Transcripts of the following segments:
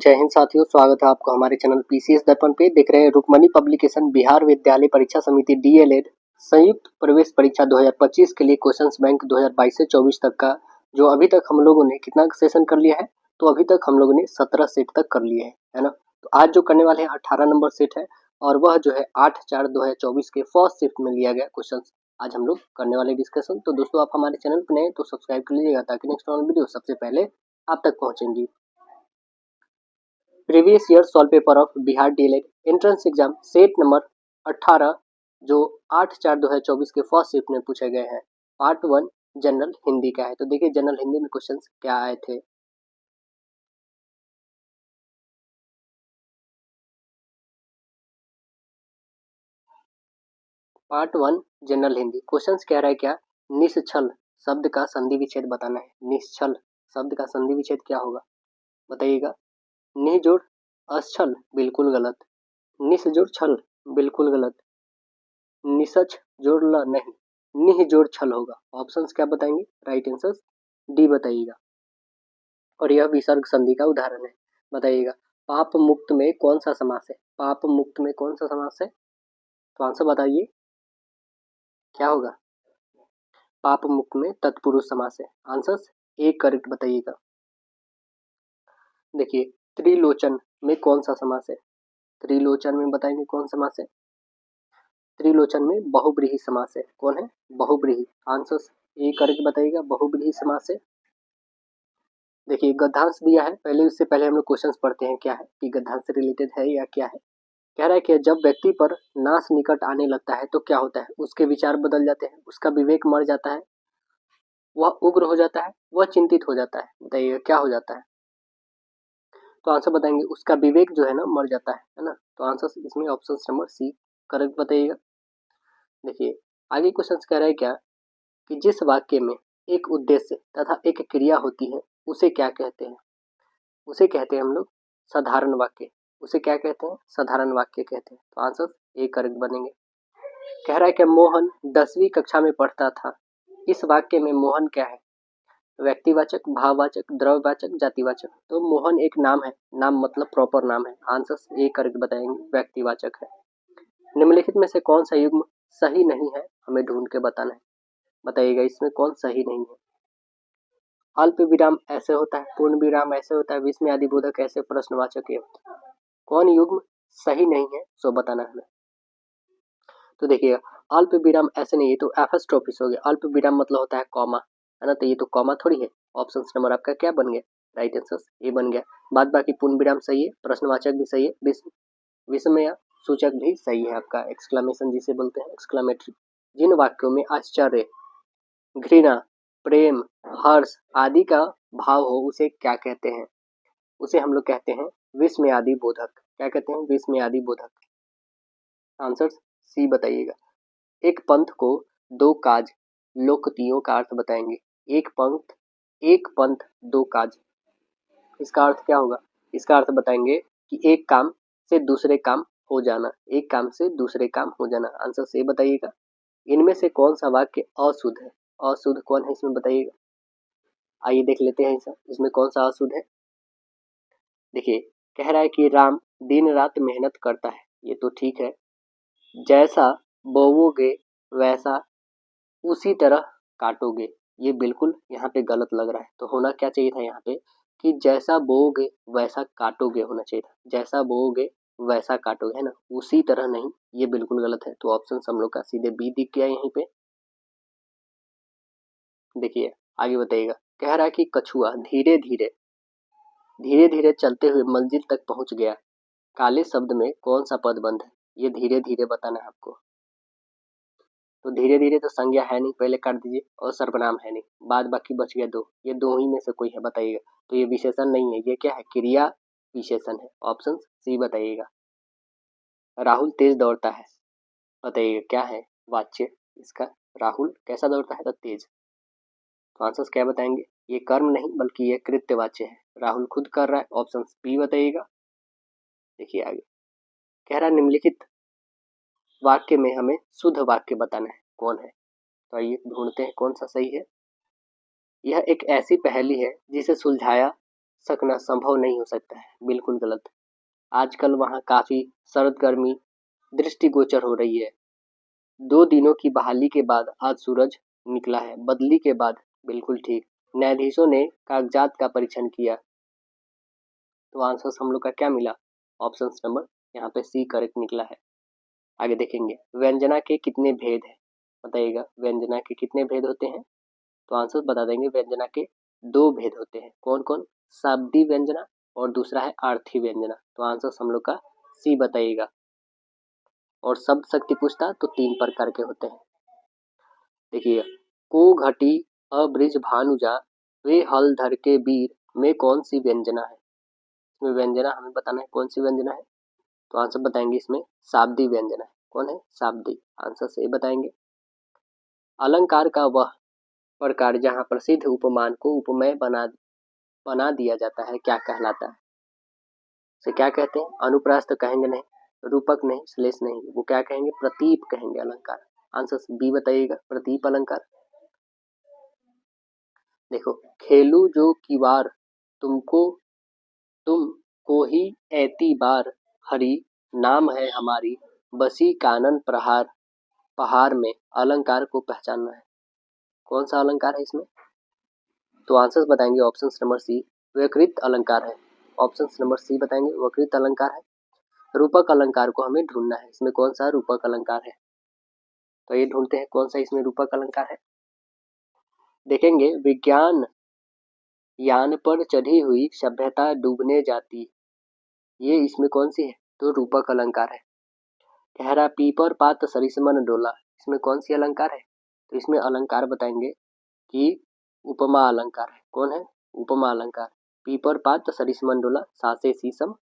जय हिंद साथियों, स्वागत है आपको हमारे चैनल पीसीएस दर्पण पे। देख रहे हैं रुक्मणी पब्लिकेशन बिहार विद्यालय परीक्षा समिति डीएलएड संयुक्त प्रवेश परीक्षा 2025 के लिए क्वेश्चंस बैंक 2022 से 24 तक का जो अभी तक हम लोगों ने कितना सेशन कर लिया है, तो अभी तक हम लोगों ने 17 सेट तक कर लिए है ना। तो आज जो करने वाले हैं 18 नंबर सेट है और वह जो है 8/4/2024 के फर्स्ट शिफ्ट में लिया गया क्वेश्चन आज हम लोग करने वाले डिस्कशन। तो दोस्तों, आप हमारे चैनल पर नए तो सब्सक्राइब कर लीजिएगा ताकि नेक्स्ट वीडियो सबसे पहले आप तक पहुंचेंगी। Previous year solve paper of Bihar DElEd entrance exam set number 18 जो 8/4/2024 के फर्स्ट शिफ्ट में पूछे गए हैं। पार्ट 1 जनरल हिंदी का है। तो देखिए जनरल हिंदी में क्वेश्चंस क्या आए थे। पार्ट 1 जनरल हिंदी क्वेश्चंस कह रहा है क्या, निश्चल शब्द का संधि विच्छेद बताना है। निश्चल शब्द का संधि विच्छेद क्या होगा बताइएगा। नि जोड़ अश्चल बिल्कुल गलत, निस जोड़ छल बिल्कुल गलत, निसच जोड़ ल नहीं, निह जोड़ छल होगा। ऑप्शंस क्या बताएंगे, राइट आंसर डी बताइएगा। और यह विसर्ग संधि का उदाहरण है। बताइएगा पाप मुक्त में कौन सा समास है। पाप मुक्त में कौन सा समास है, तो आंसर बताइए क्या होगा। पाप मुक्त में तत्पुरुष समास है। आंसर्स ए करेक्ट बताइएगा। देखिए त्रिलोचन में कौन सा समास है। त्रिलोचन में बताएंगे कौन समास है। त्रिलोचन में बहुब्रीहि समास है। कौन है, बहुब्रीहि। आंसर्स ए करेक्ट बताइएगा, बहुब्रीहि समास है। देखिए गद्यांश दिया है, पहले उससे पहले हम लोग क्वेश्चंस पढ़ते हैं क्या है कि गद्यांश से रिलेटेड है या क्या है। कह रहा है कि जब व्यक्ति पर नाश निकट आने लगता है तो क्या होता है, उसके विचार बदल जाते हैं, उसका विवेक मर जाता है, वह उग्र हो जाता है, वह चिंतित हो जाता है। बताइए क्या हो जाता है, तो आंसर बताएंगे उसका विवेक जो है ना मर जाता है ना। तो आंसर इसमें ऑप्शन नंबर सी करेक्ट बताइएगा। देखिए आगे क्वेश्चन कह रहा है क्या कि जिस वाक्य में एक उद्देश्य तथा एक क्रिया होती है उसे क्या कहते हैं। उसे कहते हैं हम लोग साधारण वाक्य। उसे क्या कहते हैं, साधारण वाक्य कहते हैं। तो आंसर ए करेक्ट बनेंगे। कह रहा है कि मोहन 10वीं कक्षा में पढ़ता था। इस वाक्य में मोहन क्या है, व्यक्तिवाचक, भाववाचक, द्रव्यवाचक, जातिवाचक। तो मोहन एक नाम है, नाम मतलब प्रॉपर नाम है। आंसर ए करेक्ट बताएंगे, व्यक्तिवाचक है। निम्नलिखित में से कौन सा युग्म सही नहीं है, हमें ढूंढ के बताना है। बताइएगा इसमें कौन सही नहीं है। अल्प विराम ऐसे होता है, पूर्ण विराम ऐसे होता है, विस्मय आदि बोधक ऐसे, प्रश्नवाचक ये होता है। कौन युग्म सही नहीं है सो बताना है। तो देखिएगा अल्प विराम ऐसे नहीं है तो एफस्ट्रोफिस हो गया। अल्प विराम मतलब होता है कॉमा, है ना, तो ये तो कॉमा थोड़ी है। ऑप्शन नंबर आपका क्या बन गया, राइट आंसर ए बन गया। बाद बाकी पूर्ण विराम सही है, प्रश्नवाचक भी सही है, विस्मय सूचक भी सही है आपका, एक्सक्लेमेशन जिसे बोलते हैं, एक्सक्लेमेटरी। जिन वाक्यों में आश्चर्य, घृणा, प्रेम, हर्ष आदि का भाव हो उसे क्या कहते हैं। उसे हम लोग कहते हैं विस्मय आदि बोधक। क्या कहते हैं, विस्मय आदि बोधक। आंसर सी बताइएगा। एक पंथ को दो काज लोकतियों का अर्थ बताएंगे। एक पंथ दो काज, इसका अर्थ क्या होगा। इसका अर्थ बताएंगे कि एक काम से दूसरे काम हो जाना, एक काम से दूसरे काम हो जाना। आंसर से बताइएगा। इनमें से कौन सा वाक्य अशुद्ध है, अशुद्ध कौन है इसमें बताइएगा। आइए देख लेते हैं इसमें कौन सा अशुद्ध है। देखिए कह रहा है कि राम दिन रात मेहनत करता है, ये तो ठीक है। जैसा बोओगे वैसा उसी तरह काटोगे, ये बिल्कुल यहाँ पे गलत लग रहा है। तो होना क्या चाहिए था यहाँ पे कि जैसा बोओगे वैसा काटोगे होना चाहिए था। जैसा बोओगे वैसा काटोगे, है ना, उसी तरह नहीं, ये बिल्कुल गलत है। तो ऑप्शन हम लोग का सीधे बी दिख गया यहीं पे। देखिए आगे बताइएगा। कह रहा है कि कछुआ धीरे धीरे चलते हुए मंजिल तक पहुंच गया। काले शब्द में कौन सा पद बंद है, ये धीरे धीरे बताना है आपको। तो धीरे धीरे तो संज्ञा है नहीं, पहले काट दीजिए, और सर्वनाम है नहीं, बाद बाकी बच गया दो, ये दो ही में से कोई है बताइएगा। तो ये विशेषण नहीं है, ये क्या है, क्रिया विशेषण है। ऑप्शन सी बताइएगा। राहुल तेज दौड़ता है, बताइएगा क्या है वाच्य इसका। राहुल कैसा दौड़ता है, तो तेज। तो आंसर क्या बताएंगे, ये कर्म नहीं बल्कि ये कृत्यवाच्य है, राहुल खुद कर रहा है। ऑप्शन बी बताइएगा। देखिए आगे कह रहा है निम्नलिखित वाक्य में हमें शुद्ध वाक्य बताना है, कौन है। तो आइए ढूंढते हैं कौन सा सही है। यह एक ऐसी पहेली है जिसे सुलझाया सकना संभव नहीं हो सकता है, बिल्कुल गलत। आजकल वहाँ काफ़ी सर्द गर्मी दृष्टिगोचर हो रही है। 2 दिनों की बहाली के बाद आज सूरज निकला है, बदली के बाद, बिल्कुल ठीक। न्यायाधीशों ने कागजात का परीक्षण किया, तो आंसर हम लोग का क्या मिला? ऑप्शन नंबर यहाँ पे सी करेक्ट निकला है। आगे देखेंगे, व्यंजना के कितने भेद हैं? बताइएगा, व्यंजना के कितने भेद होते हैं? तो आंसर बता देंगे, व्यंजना के 2 भेद होते हैं। कौन कौन? शाब्दिक व्यंजना और दूसरा है आर्थी व्यंजना। तो आंसर हम लोग का सी बताइएगा। और शब्द शक्ति पूछता तो 3 प्रकार के होते हैं। देखिए, को घटी अब्रिज भानुजा वे हल धर के वीर में कौन सी व्यंजना है? इसमें व्यंजना हमें बताना है कौन सी व्यंजना है। तो आंसर बताएंगे इसमें शाब्दिक व्यंजना है। कौन है? शाब्दिक। आंसर से बताएंगे। अलंकार का वह प्रकार जहाँ प्रसिद्ध उपमान को उपमेय बना दिया जाता है क्या कहलाता है? से क्या कहते हैं? अनुप्रास तो कहेंगे नहीं, रूपक नहीं, श्लेष नहीं, वो क्या कहेंगे? प्रतीप कहेंगे अलंकार। आंसर बी बताइएगा, प्रतीप अलंकार। देखो, खेलू जो किवार तुमको ही ऐती बार हरि नाम है हमारी बसी कानन प्रहार पहाड़ में अलंकार को पहचानना है। कौन सा अलंकार है इसमें? तो आंसर बताएंगे ऑप्शन नंबर सी, व्यकृत अलंकार है। ऑप्शन नंबर सी बताएंगे, व्यकृत अलंकार है। रूपक अलंकार को हमें ढूंढना है, इसमें कौन सा रूपक अलंकार है? तो ये ढूंढते हैं कौन सा इसमें रूपक अलंकार है। देखेंगे, विज्ञान यान पर चढ़ी हुई सभ्यता डूबने जाती, ये इसमें कौन सी है? तो रूपक अलंकार है। कह रहा पीपर पात सरिसमन डोला, इसमें कौन सी अलंकार है? तो इसमें अलंकार बताएंगे कि उपमा अलंकार है। कौन है? उपमा अलंकार। पीपर पात सरिसमन डोला, सासे शीशम,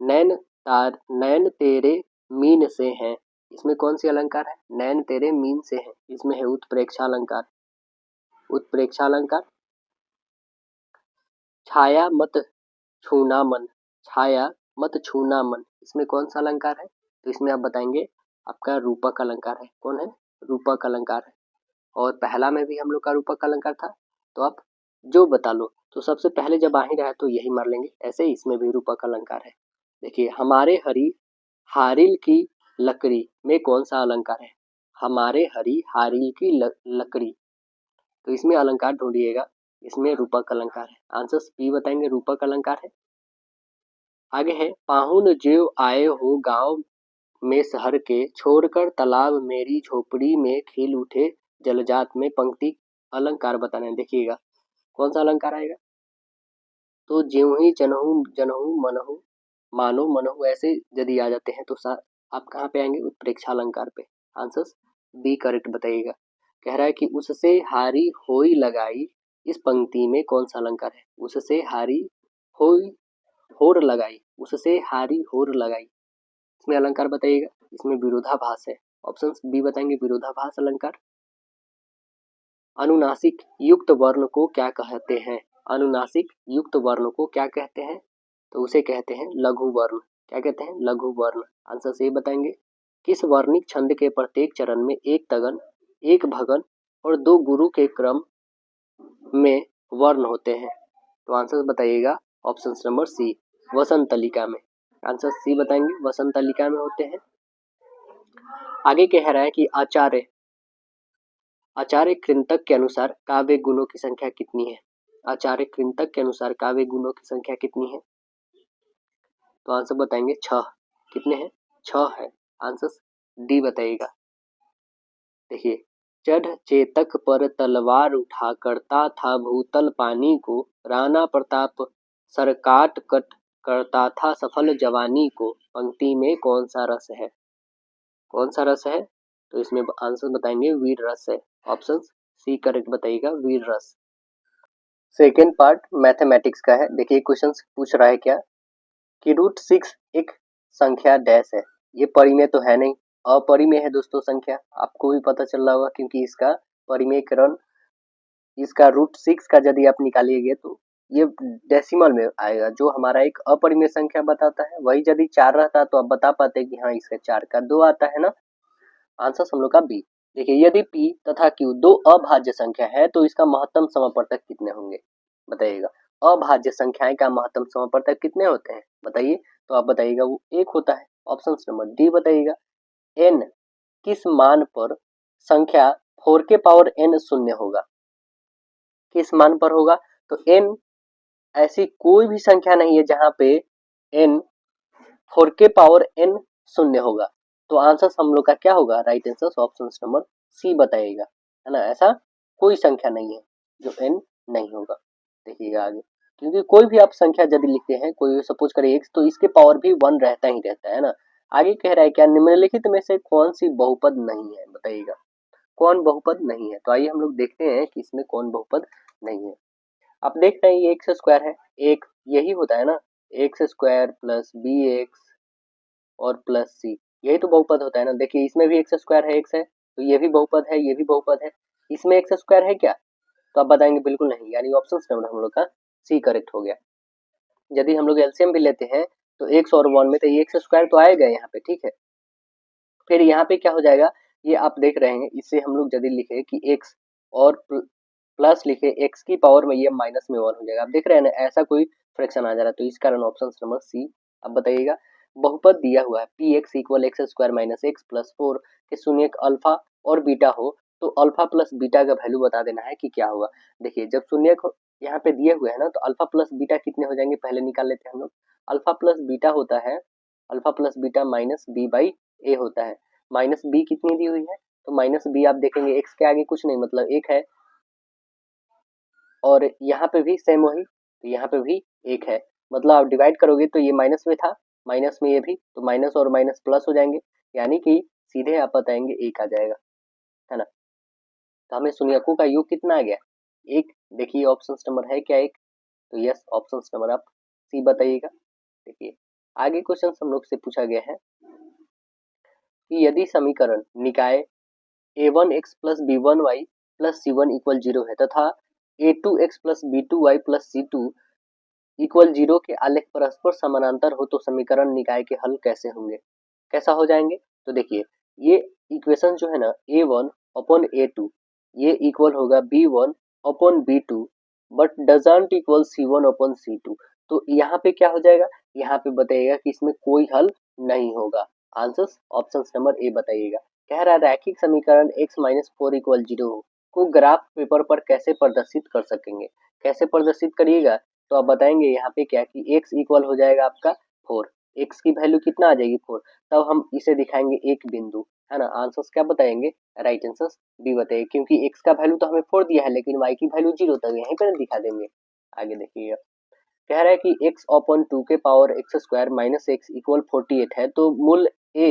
नैन तेरे मीन से हैं, इसमें कौन सी अलंकार है? नैन तेरे मीन से हैं, इसमें है उत्प्रेक्षा अलंकार। उत्प्रेक्षा अलंकार। छाया मत छूना मन, छाया मत छूना मन, इसमें कौन सा अलंकार है? तो इसमें आप बताएंगे आपका रूपक अलंकार है। कौन है? रूपक अलंकार है। और पहला में भी हम लोग का रूपक अलंकार था, तो आप जो बता लो, तो सबसे पहले जब आ ही रहा है तो यही मार लेंगे। ऐसे ही इसमें भी रूपक अलंकार है। देखिए, हमारे हरी हारिल की लकड़ी में कौन सा अलंकार है? हमारे हरी हारिल की लकड़ी, तो इसमें अलंकार ढूंढिएगा, इसमें रूपक अलंकार है। आंसर बी बताएंगे, रूपक अलंकार है। आगे है, पाहुन ज्यों आए हो गांव में शहर के, छोड़कर तालाब मेरी झोपड़ी में खिल उठे जलजात में पंक्ति अलंकार बताना है। देखिएगा कौन सा अलंकार आएगा? तो ज्यों ही जनहु जनहु मनहु मानो मनहु, ऐसे यदि आ जाते हैं तो आप कहाँ पे आएंगे? उत्प्रेक्षा अलंकार पे। आंसर बी करेक्ट बताइएगा। कह रहा है कि उससे हारी होई लगाई, इस पंक्ति में कौन सा अलंकार है? उससे हारी होई होर लगाई, उससे हारी होर लगाई, इसमें अलंकार बताइएगा। इसमें विरोधाभास है। ऑप्शन बी बताएंगे, विरोधाभास अलंकार। अनुनासिक युक्त वर्ण को क्या कहते हैं? अनुनासिक युक्त वर्ण को क्या कहते हैं? तो उसे कहते हैं लघु वर्ण। क्या कहते हैं? लघु वर्ण। आंसर से बताएंगे, किस वर्णिक छंद के प्रत्येक चरण में एक तगन, एक भगन और 2 गुरु के क्रम में वर्ण होते हैं? तो आंसर बताइएगा ऑप्शन नंबर सी, वसंत तलिका में। आंसर सी बताएंगे, वसंत तलिका में होते हैं। आगे कह रहा है कि आचार्य कृंतक के अनुसार काव्य गुणों की संख्या कितनी है? आचार्य कृंतक के अनुसार काव्य गुणों की संख्या कितनी है? तो आंसर बताएंगे 6। कितने हैं? 6 है। आंसर डी बताइएगा। देखिए, चढ़ चेतक पर तलवार उठा करता था भूतल पानी को, राणा प्रताप सरकाट कट करता था सफल जवानी को, पंक्ति में कौन सा रस है? कौन सा रस है? तो इसमें आंसर बताएंगे वीर रस है। ऑप्शन सी करेक्ट बताइएगा, वीर रस। सेकेंड पार्ट मैथमेटिक्स का है। देखिए क्वेश्चन पूछ रहा है क्या कि √6 एक संख्या डैश है। ये परिमेय तो है नहीं, अपरिमेय है दोस्तों संख्या, आपको भी पता चल रहा होगा, क्योंकि इसका परिमेयकरण, इसका √6 का यदि आप निकालिएगा तो ये डेसिमल में आएगा। जो हमारा एक अपरिमेय संख्या बताता है, वही यदि 4 रहता तो आप बता पाते कि हाँ इसका 4 का 2 आता है ना। आंसर हम लोग का बी। देखिए, यदि p तथा q 2 अभाज्य संख्या है तो इसका महत्तम समापवर्तक कितने होंगे? बताइएगा। अभाज्य संख्याएं का महत्तम समापवर्तक कितने होते हैं बताइए। तो आप बताइएगा वो 1 होता है। ऑप्शन नंबर डी बताइएगा। n किस मान पर संख्या 4 के पावर n शून्य होगा, किस मान पर होगा। तो n ऐसी कोई भी संख्या नहीं है जहां पे n 4 के पावर n शून्य होगा। तो आंसर हम लोग का क्या होगा, right answer option number C बताइएगा, है ना। ऐसा कोई संख्या नहीं है जो n नहीं होगा। देखिएगा आगे, क्योंकि कोई भी आप संख्या यदि लिखते हैं, कोई सपोज करें x, तो इसके पावर भी 1 रहता ही रहता है ना। आगे कह रहा है क्या, निम्नलिखित में से कौन सी बहुपद नहीं है बताइएगा, कौन बहुपद नहीं है। तो आइए हम लोग देखते हैं कि इसमें कौन बहुपद नहीं है। आप देख रहे हैं ये एक्स स्क्वायर है, एक यही होता है ना, X square plus B X और प्लस सी, यही तो बहुपद होता है ना। देखिए इसमें भी एक्स स्क्वायर है, एक्स है, तो ये भी बहुपद है, ये भी बहुपद है। इसमें एक्स स्क्वायर है क्या, तो आप बताएंगे बिल्कुल नहीं, यानी ऑप्शन नंबर हम लोग का सी करेक्ट हो गया। यदि हम लोग एलसीएम भी लेते हैं तो एक्स और 1 में तो ये एक्स स्क्वायर तो आएगा यहाँ पे, ठीक है। फिर यहाँ पे क्या हो जाएगा, ये आप देख रहे हैं, इससे हम लोग यदि लिखे कि एक्स और प्लस लिखे एक्स की पावर में, ये माइनस में 1 हो जाएगा। आप देख रहे हैं ना, ऐसा कोई फ्रैक्शन आ जा रहा है, तो इस कारण ऑप्शन नंबर सी। अब बताइएगा, बहुपद दिया हुआ है P x equal x square minus x plus 4 के शून्य अल्फा और बीटा हो, तो अल्फा प्लस बीटा का वैल्यू बता देना है कि क्या होगा। देखिए जब शून्य यहाँ पे दिए हुए हैं ना, तो अल्फा प्लस बीटा कितने हो जाएंगे पहले निकाल लेते हैं हम लोग। अल्फा प्लस बीटा होता है, alpha plus beta minus B by A होता है। माइनस बी कितनी दी हुई है, तो माइनस बी आप देखेंगे एक्स के आगे कुछ नहीं, मतलब एक है, और यहाँ पे भी सेम वही, तो यहाँ पे भी एक है, मतलब आप डिवाइड करोगे तो ये माइनस में था, माइनस में ये भी, तो माइनस और माइनस प्लस हो जाएंगे, यानी कि सीधे आप बताएंगे एक आ जाएगा, है ना। तो हमें शून्यकों का योग कितना आ गया, एक। देखिए ऑप्शन नंबर है क्या एक, तो यस ऑप्शन नंबर आप सी बताइएगा। देखिए आगे क्वेश्चन हम लोग से पूछा गया है कि यदि समीकरण निकाय a1x plus b1y plus c1 equal 0 है तथा a2x plus b2y plus c2 equal 0 के आलेख परस्पर समानांतर हो, तो समीकरण निकाय के हल कैसे होंगे, कैसा हो जाएंगे। तो देखिए ये इक्वेशन जो है ना, a1 अपॉन a2 ये इक्वल होगा b1 upon b2 but doesn't equal c1 upon c2। तो यहाँ पे क्या हो जाएगा, यहाँ पे बताइएगा कि इसमें कोई हल नहीं होगा। आंसर ऑप्शन नंबर ए बताइएगा। कह रहा है रैखिक समीकरण x माइनस 4 इक्वल 0 को ग्राफ पेपर पर कैसे प्रदर्शित कर सकेंगे, कैसे प्रदर्शित करिएगा। तो आप बताएंगे यहाँ पे क्या कि x इक्वल हो जाएगा आपका 4, x की वैल्यू कितना आ जाएगी 4, तब हम इसे दिखाएंगे एक बिंदु, है ना। आंसर क्या बताएंगे, राइट आंसर बी बताइए, क्योंकि x का वैल्यू तो हमें 4 दिया है लेकिन y की वैल्यू 0, तक यहीं पर दिखा देंगे। आगे देखिएगा, कह रहा है कि x अपॉन 2 के power x square minus x equal 48 है, तो मूल a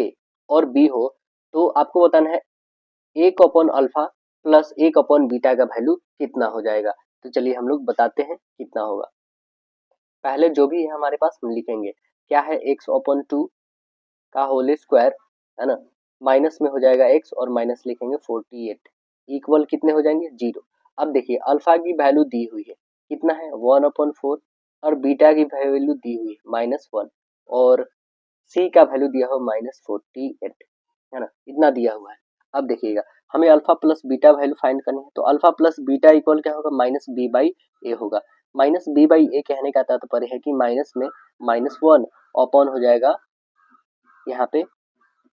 और b हो, तो आपको बताना है एक अपॉन अल्फा प्लस एक अपॉन बीटा का वैल्यू कितना हो जाएगा। तो चलिए हम लोग बताते हैं कितना होगा। पहले जो भी है हमारे पास हम लिखेंगे, क्या है एक्स अपॉन 2 का होल स्क्वायर, है ना, माइनस में हो जाएगा एक्स और माइनस लिखेंगे 48 इक्वल कितने हो जाएंगे 0। अब देखिए अल्फा की वैल्यू दी हुई है कितना है 1/4 और बीटा की वैल्यू दी हुई है -1 और सी का वैल्यू दिया हो -48, है ना, इतना दिया हुआ है। अब देखिएगा हमें alpha plus beta value find करनी है, तो अल्फा प्लस बीटा इक्वल क्या होगा -b/a होगा। -b/a कहने का तात्पर्य है कि माइनस में -1 अपॉन हो जाएगा, यहाँ पे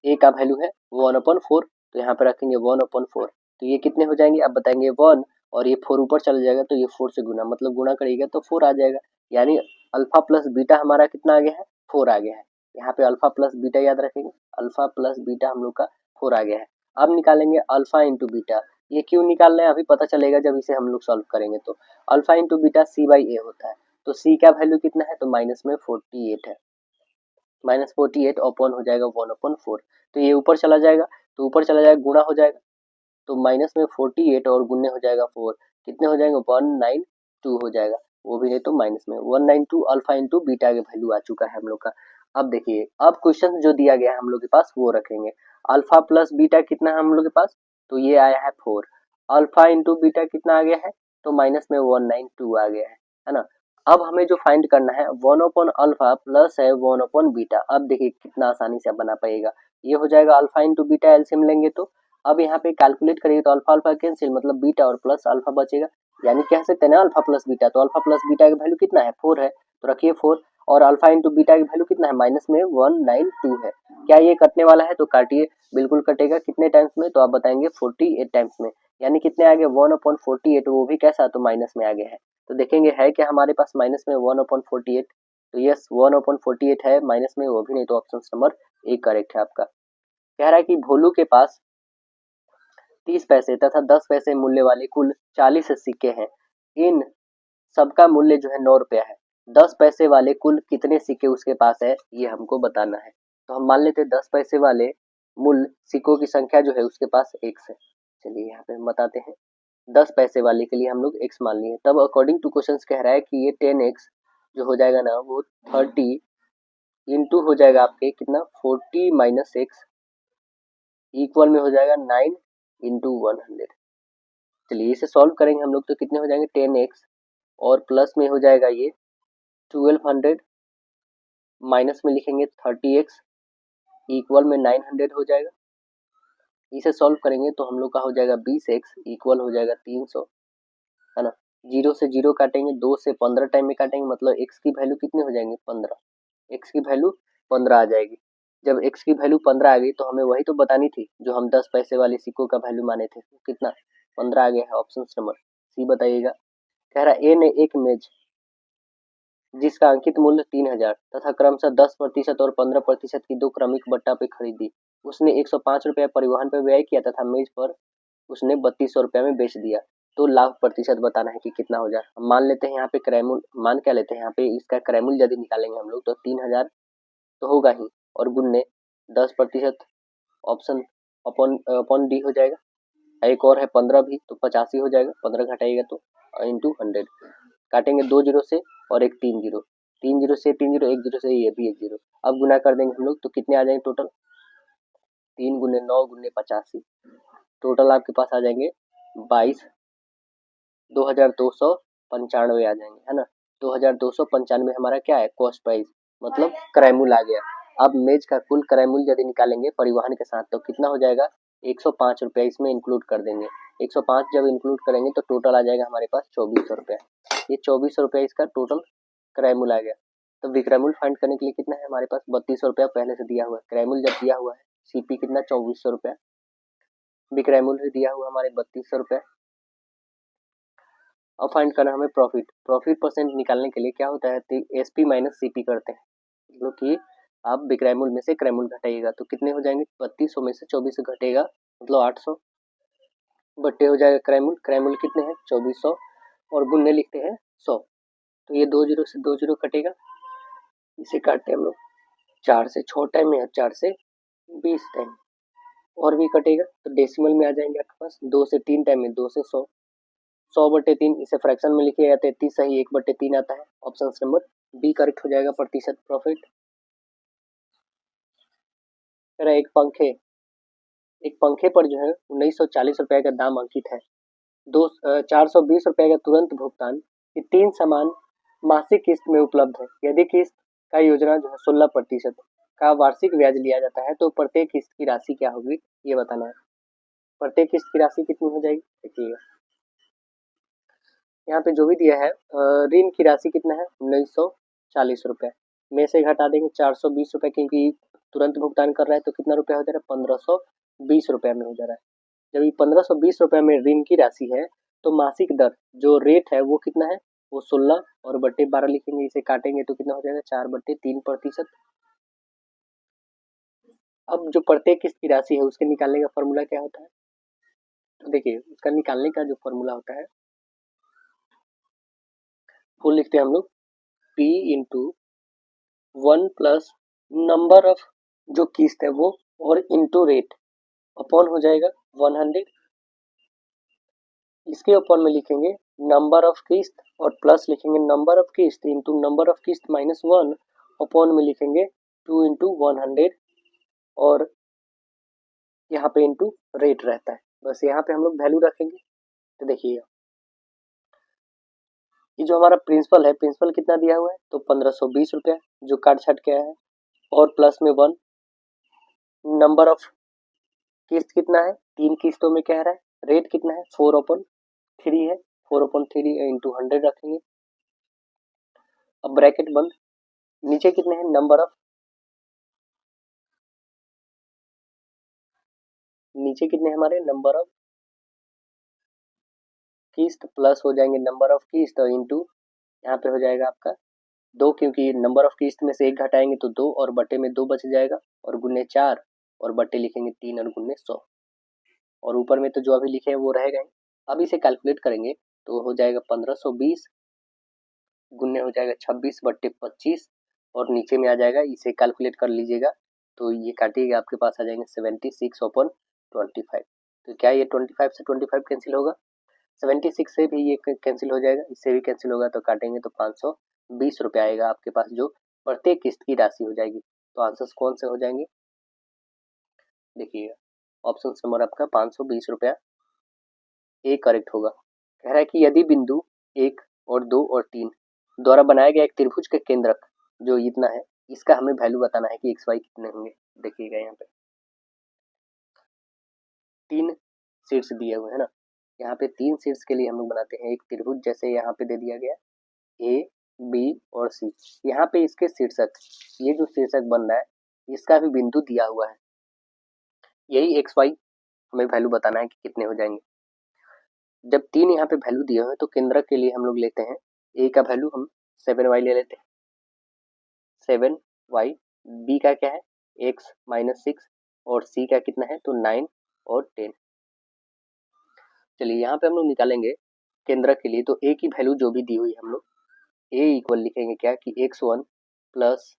a का वैल्यू है 1/4, तो यहाँ पे रखेंगे 1/4, तो ये कितने हो जाएंगे आप बताएंगे 1, और ये 4 ऊपर चला जाएगा तो ये 4 से गुना, मतलब गुना करिएगा तो 4 आ जाएगा, यानी अल्फा प्लस बीटा हमारा कितना आ गया है 4 आ गया है। यहाँ पे अल्फा प्लस बीटा याद रखेंगे, अल्फा प्लस बीटा हम लोग का 4 आ गया है। अब निकालेंगे अल्फा इंटू बीटा, ये क्यों निकाल रहे हैं अभी पता चलेगा जब इसे हम लोग सॉल्व करेंगे। तो अल्फा इंटू बीटा c/a होता है, तो c का वैल्यू कितना है तो माइनस में 48 है, -48 अपॉन हो जाएगा 1/4, तो ये ऊपर चला जाएगा, तो ऊपर चला जाएगा गुणा हो जाएगा, तो माइनस में 48 और गुणे हो जाएगा 4, कितने हो जाएंगे 192 हो जाएगा, वो भी नहीं तो माइनस में 192 अल्फा इंटू बीटा का वैल्यू आ चुका है हम लोग का। अब देखिए अब क्वेश्चन जो दिया गया है हम लोग के पास वो रखेंगे, अल्फा प्लस बीटा कितना है हम लोग के पास, तो ये आया है 4, अल्फा इंटू बीटा कितना आ गया है तो माइनस में 192 आ गया है ना। अब हमें जो फाइंड करना है 1/, अल्फा प्लस है 1/, बीटा। अब देखिए कितना आसानी से आप बना पाइएगा, ये हो जाएगा अल्फा इंटू बीटा एलसीएम लेंगे तो अब यहाँ पे कैलकुलेट करिए तो अल्फा अल्फा कैंसिल, मतलब बीटा और प्लस अल्फा बचेगा, यानी कह सकते हैं ना अल्फा प्लस बीटा, तो अल्फा प्लस बीटा का वैल्यू कितना है 4 है, तो रखिए 4, और अल्फा इंटू बीटा की वैल्यू कितना है माइनस में 192 है। क्या ये कटने वाला है, तो काटिए, बिल्कुल कटेगा। कितने टाइम्स में, तो आप बताएंगे 48 टाइम्स में, यानी कितने आ गए 1/48, वो भी कैसा, तो माइनस में आ गया है। तो देखेंगे है क्या हमारे पास माइनस में 1/48, तो यस 1/48 है माइनस में, वो भी नहीं, तो ऑप्शन नंबर ए करेक्ट है आपका। कह रहा है कि भोलू के पास 30 पैसे तथा 10 पैसे मूल्य वाले कुल 40 सिक्के हैं, इन सबका मूल्य जो है 9 रुपया है, 10 पैसे वाले कुल कितने सिक्के उसके पास है, ये हमको बताना है। तो हम मान लेते हैं 10 पैसे वाले मूल सिक्कों की संख्या जो है उसके पास x है। चलिए यहाँ पे हम बताते हैं, 10 पैसे वाले के लिए हम लोग x मान लिए, तब अकॉर्डिंग टू क्वेश्चन कह रहा है कि ये 10x जो हो जाएगा ना वो 30 इंटू हो जाएगा आपके कितना 40 माइनस x इक्वल में हो जाएगा 9 इंटू 100। चलिए इसे सॉल्व करेंगे हम लोग, तो कितने हो जाएंगे 10x और प्लस में हो जाएगा ये 1200, माइनस में लिखेंगे 30x इक्वल में 900 हो जाएगा। इसे सॉल्व करेंगे तो हम लोग का हो जाएगा 20x इक्वल हो जाएगा 300, है ना। 0 से 0 काटेंगे, 2 से 15 टाइम में काटेंगे, मतलब x की वैल्यू कितने हो जाएंगे 15, x की वैल्यू 15 आ जाएगी। जब x की वैल्यू 15 आ गई तो हमें वही तो बतानी थी जो हम 10 पैसे वाले सिक्कों का वैल्यू माने थे, कितना 15 आ गया है, ऑप्शन नंबर सी बताइएगा। कह रहा ए ने एक मेज जिसका अंकित मूल्य 3000 तथा क्रमशः 10% और 15% की दो क्रमिक बट्टा पे खरीदी, उसने 105 रुपया परिवहन पर व्यय किया तथा मेज पर उसने 3200 रुपया में बेच दिया, तो लाभ प्रतिशत बताना है कि कितना हो जाए। हम मान लेते हैं यहाँ पे क्रयमूल, मान क्या लेते हैं यहाँ पे, इसका क्रयमूल यदि निकालेंगे हम लोग तो 3000 तो होगा ही, और गुन्ने 10% ऑप्शन अपॉन अपॉन डी हो जाएगा, एक और है 15 भी, तो 85 हो जाएगा, 15 घटाइएगा तो इंटू 100, काटेंगे 2 जीरो से और एक 3 जीरो, 3 जीरो से 3 जीरो, 1 जीरो से ये भी 1 जीरो, अब गुना कर देंगे हम लोग तो कितने आ जाएंगे टोटल, 3 गुने 9 गुने 85, टोटल आपके पास आ जाएंगे 22,295 आ जाएंगे, है ना। 2295 हमारा क्या है कॉस्ट प्राइस, मतलब क्रयमूल आ गया। अब मेज का कुल क्रयमूल यदि निकालेंगे परिवहन के साथ तो कितना हो जाएगा 105 रुपया, इसमें इंक्लूड कर देंगे, 105 जब इंक्लूड करेंगे तो टोटल आ जाएगा हमारे पास 2400 रुपया, ये 2400 रुपया इसका टोटल क्रयमूल आ गया। तो विक्रयमूल फाइंड करने के लिए कितना है हमारे पास 3200 रुपया पहले से दिया हुआ है, क्रयमूल जब दिया हुआ है, सीपी कितना 2400 रुपया, विक्रयमूल भी दिया हुआ हमारे 3200 रुपया। अब फाइंड करना हमें प्रॉफिट, प्रॉफिट परसेंट निकालने के लिए क्या होता है एसपी माइनस सीपी करते हैं, मतलब कि आप विक्रयमूल में से क्रयमूल घटाइएगा तो कितने हो जाएंगे 3200 में से 2400 घटेगा मतलब 800, बट्टे हो जाएगा क्रयमूल, क्रयमूल कितने हैं 2400 और गुन्ने लिखते हैं 100, तो ये 2 जीरो से 2 जीरो कटेगा, इसे काटते हैं हम लोग 4 से 6 टाइम में, 4 से 20 टाइम और भी कटेगा, तो डेसिमल में आ जाएंगे आपके पास 2 से 3 टाइम में 2 से 100, 100/3, इसे फ्रैक्शन में लिखिएगा 33 सही 1/3 आता है, ऑप्शन नंबर बी करेक्ट हो जाएगा प्रतिशत प्रॉफिट। एक पंखे पर जो है 1940 रुपए का दाम अंकित है, 420 रुपए का तुरंत भुगतान ये 3 समान मासिक किस्त में उपलब्ध है, यदि किस्त का योजना जो है 16% का वार्षिक ब्याज लिया जाता है तो प्रत्येक किस्त की राशि क्या होगी ये बताना है। प्रत्येक किस्त की राशि कितनी हो जाएगी देखिएगा, यहाँ पे जो भी दिया है ऋण की राशि कितना है 1940 रुपये में से घटा देंगे 420 रुपये, क्योंकि तुरंत भुगतान कर रहा है तो कितना रुपया हो जा रहा है 1520 रुपये में हो जा रहा है। जब ये 1520 रुपये में ऋण की राशि है तो मासिक दर जो रेट है वो कितना है वो 16 और बट्टे 12 लिखेंगे, इसे काटेंगे तो कितना हो जाएगा 4/3%। अब जो प्रत्येक किस्त की राशि है उसके निकालने का फॉर्मूला क्या होता है, तो देखिए उसका निकालने का जो फॉर्मूला होता है वो लिखते हैं हम लोग P into 1 plus number of जो किस्त है वो और इंटू रेट अपॉन हो जाएगा 100, इसके ऊपर में लिखेंगे नंबर ऑफ किस्त और प्लस लिखेंगे नंबर ऑफ किस्त इंटू नंबर ऑफ किस्त माइनस 1 अपॉन में लिखेंगे 2 इंटू 100 और यहाँ पे इंटू रेट रहता है, बस यहाँ पे हम लोग वैल्यू रखेंगे। तो देखिए ये जो हमारा प्रिंसिपल है, प्रिंसिपल कितना दिया हुआ है तो 1520 रुपया जो काट छट के है, और प्लस में 1, नंबर ऑफ किस्त कितना है 3 किस्तों में कह रहा है, रेट कितना है 4/3 है, 4/3 इंटू 100 रखेंगे। अब ब्रैकेट बंद, नीचे कितने हैं नंबर ऑफ, नीचे कितने हमारे नंबर ऑफ किस्त प्लस हो जाएंगे नंबर ऑफ किस्त इंटू यहाँ पे हो जाएगा आपका 2, क्योंकि नंबर ऑफ किस्त में से 1 घटाएंगे तो 2 और बटे में 2 बच जाएगा और गुने 4 और बटे लिखेंगे 3 और गुने 100 और ऊपर में तो जो अभी लिखे हैं वो रहेगा ही। अब इसे कैलकुलेट करेंगे तो हो जाएगा 1520 गुने हो जाएगा 26/25 और नीचे में आ जाएगा, इसे कैलकुलेट कर लीजिएगा तो ये काटिएगा आपके पास आ जाएंगे 76/25। तो क्या ये 25 से 25 कैंसिल होगा, 76 से भी ये कैंसिल हो जाएगा, इससे भी कैंसिल होगा तो काटेंगे तो 520 रुपये आएगा आपके पास, जो प्रत्येक किस्त की राशि हो जाएगी। तो आंसर्स कौन से हो जाएंगे, देखिएगा ऑप्शन नंबर आपका 520 रुपया ए करेक्ट होगा। कह रहा है कि यदि बिंदु 1 और 2 और 3 द्वारा बनाया गया एक त्रिभुज के केंद्रक जो इतना है, इसका हमें वैल्यू बताना है कि एक्स वाई कितने होंगे। देखिएगा यहाँ पे 3 शीट्स दिए हुए हैं ना, यहाँ पे 3 शीट्स के लिए हम लोग बनाते हैं एक त्रिभुज, जैसे यहाँ पे दे दिया गया ए बी और सी। यहाँ पे इसके शीर्षक, ये जो शीर्षक बन रहा है इसका भी बिंदु दिया हुआ है, यही एक्स वाई हमें वैल्यू बताना है कि कितने हो जाएंगे। जब 3 यहाँ पे वैल्यू दिए हुए हैं तो केंद्रक के लिए हम लोग लेते हैं ए का वैल्यू हम 7y ले लेते हैं, 7y, बी का क्या है x -6 और सी का कितना है तो 9 और 10। चलिए यहाँ पे हम लोग निकालेंगे केंद्रक के लिए, तो a की वैल्यू जो भी दी हुई है हम लोग a इक्वल लिखेंगे क्या कि x1 प्लस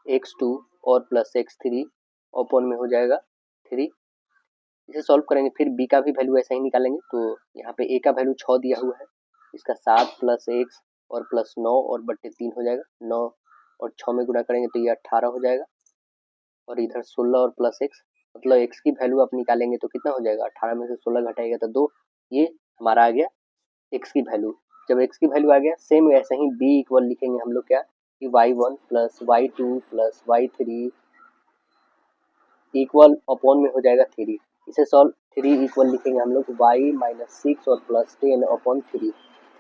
x2 और प्लस x3 ओपन में हो जाएगा 3। इसे सॉल्व करेंगे, फिर b का भी वैल्यू ऐसा ही निकालेंगे, तो यहाँ पे a का वैल्यू 6 दिया हुआ है, इसका 7 प्लस x और प्लस 9 और बट्टे 3 हो जाएगा, 9 और 6 में गुणा करेंगे तो ये 18 हो जाएगा और इधर 16 और प्लस x, मतलब x की वैल्यू आप निकालेंगे तो कितना हो जाएगा, 18 में से 16 घटाएगा तो 2, ये हमारा आ गया x की वैल्यू। जब x की वैल्यू आ गया, सेम ऐसे ही b इक्वल लिखेंगे हम लोग क्या कि y1 plus y2 plus y3 equal upon में हो जाएगा 3। इसे सॉल्व 3 इक्वल लिखेंगे हम लोग y-6 और प्लस 10 अपॉन 3,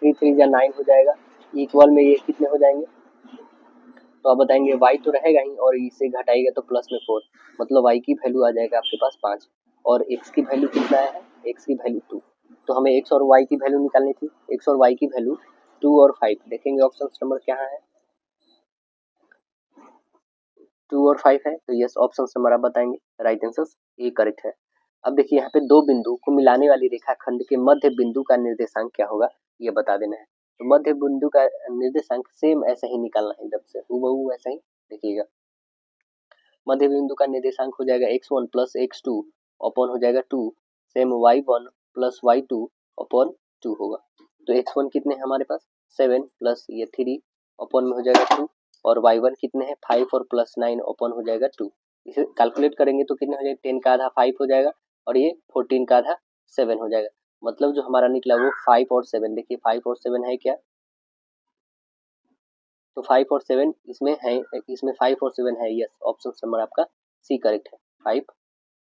3 3 या 9 हो जाएगा, इक्वल में ये कितने हो जाएंगे, तो आप बताएंगे y तो रहेगा ही और इसे घटाएगा तो प्लस में 4, मतलब y की वैल्यू आ जाएगा आपके पास 5 और x की वैल्यू कितना है, x की वैल्यू 2। तो हमें x और y की वैल्यू निकालनी थी, x और y की वैल्यू 2 और 5। देखेंगे ऑप्शन नंबर क्या है, 2 और 5 है, तो यस ऑप्शन नंबर आप बताएंगे राइट आंसर ए करेक्ट है। अब देखिए यहाँ पे दो बिंदु को मिलाने वाली रेखाखंड के मध्य बिंदु का निर्देशांक क्या होगा, ये बता देना है। तो मध्य बिंदु का निर्देशांक सेम ऐसे ही निकालना है, जब से हूबहू ऐसा ही देखिएगा। मध्य बिंदु का निर्देशांक हो जाएगा x1 प्लस x2 अपॉन हो जाएगा 2, same y1 plus y2 upon 2 होगा। तो x1 कितने हैं हमारे पास 7 प्लस ये 3 अपॉन में हो जाएगा 2 और y1 कितने हैं 5 और प्लस 9 अपॉन हो जाएगा 2। इसे कैलकुलेट करेंगे तो कितने हो जाएगा, 10 का आधा 5 हो जाएगा और ये 14 का आधा 7 हो जाएगा, मतलब जो हमारा निकला वो 5 और 7। देखिए 5 और 7 है क्या, तो 5 और 7 इसमें है, इसमें 5 और 7 है, यस ऑप्शन नंबर आपका सी करेक्ट है, 5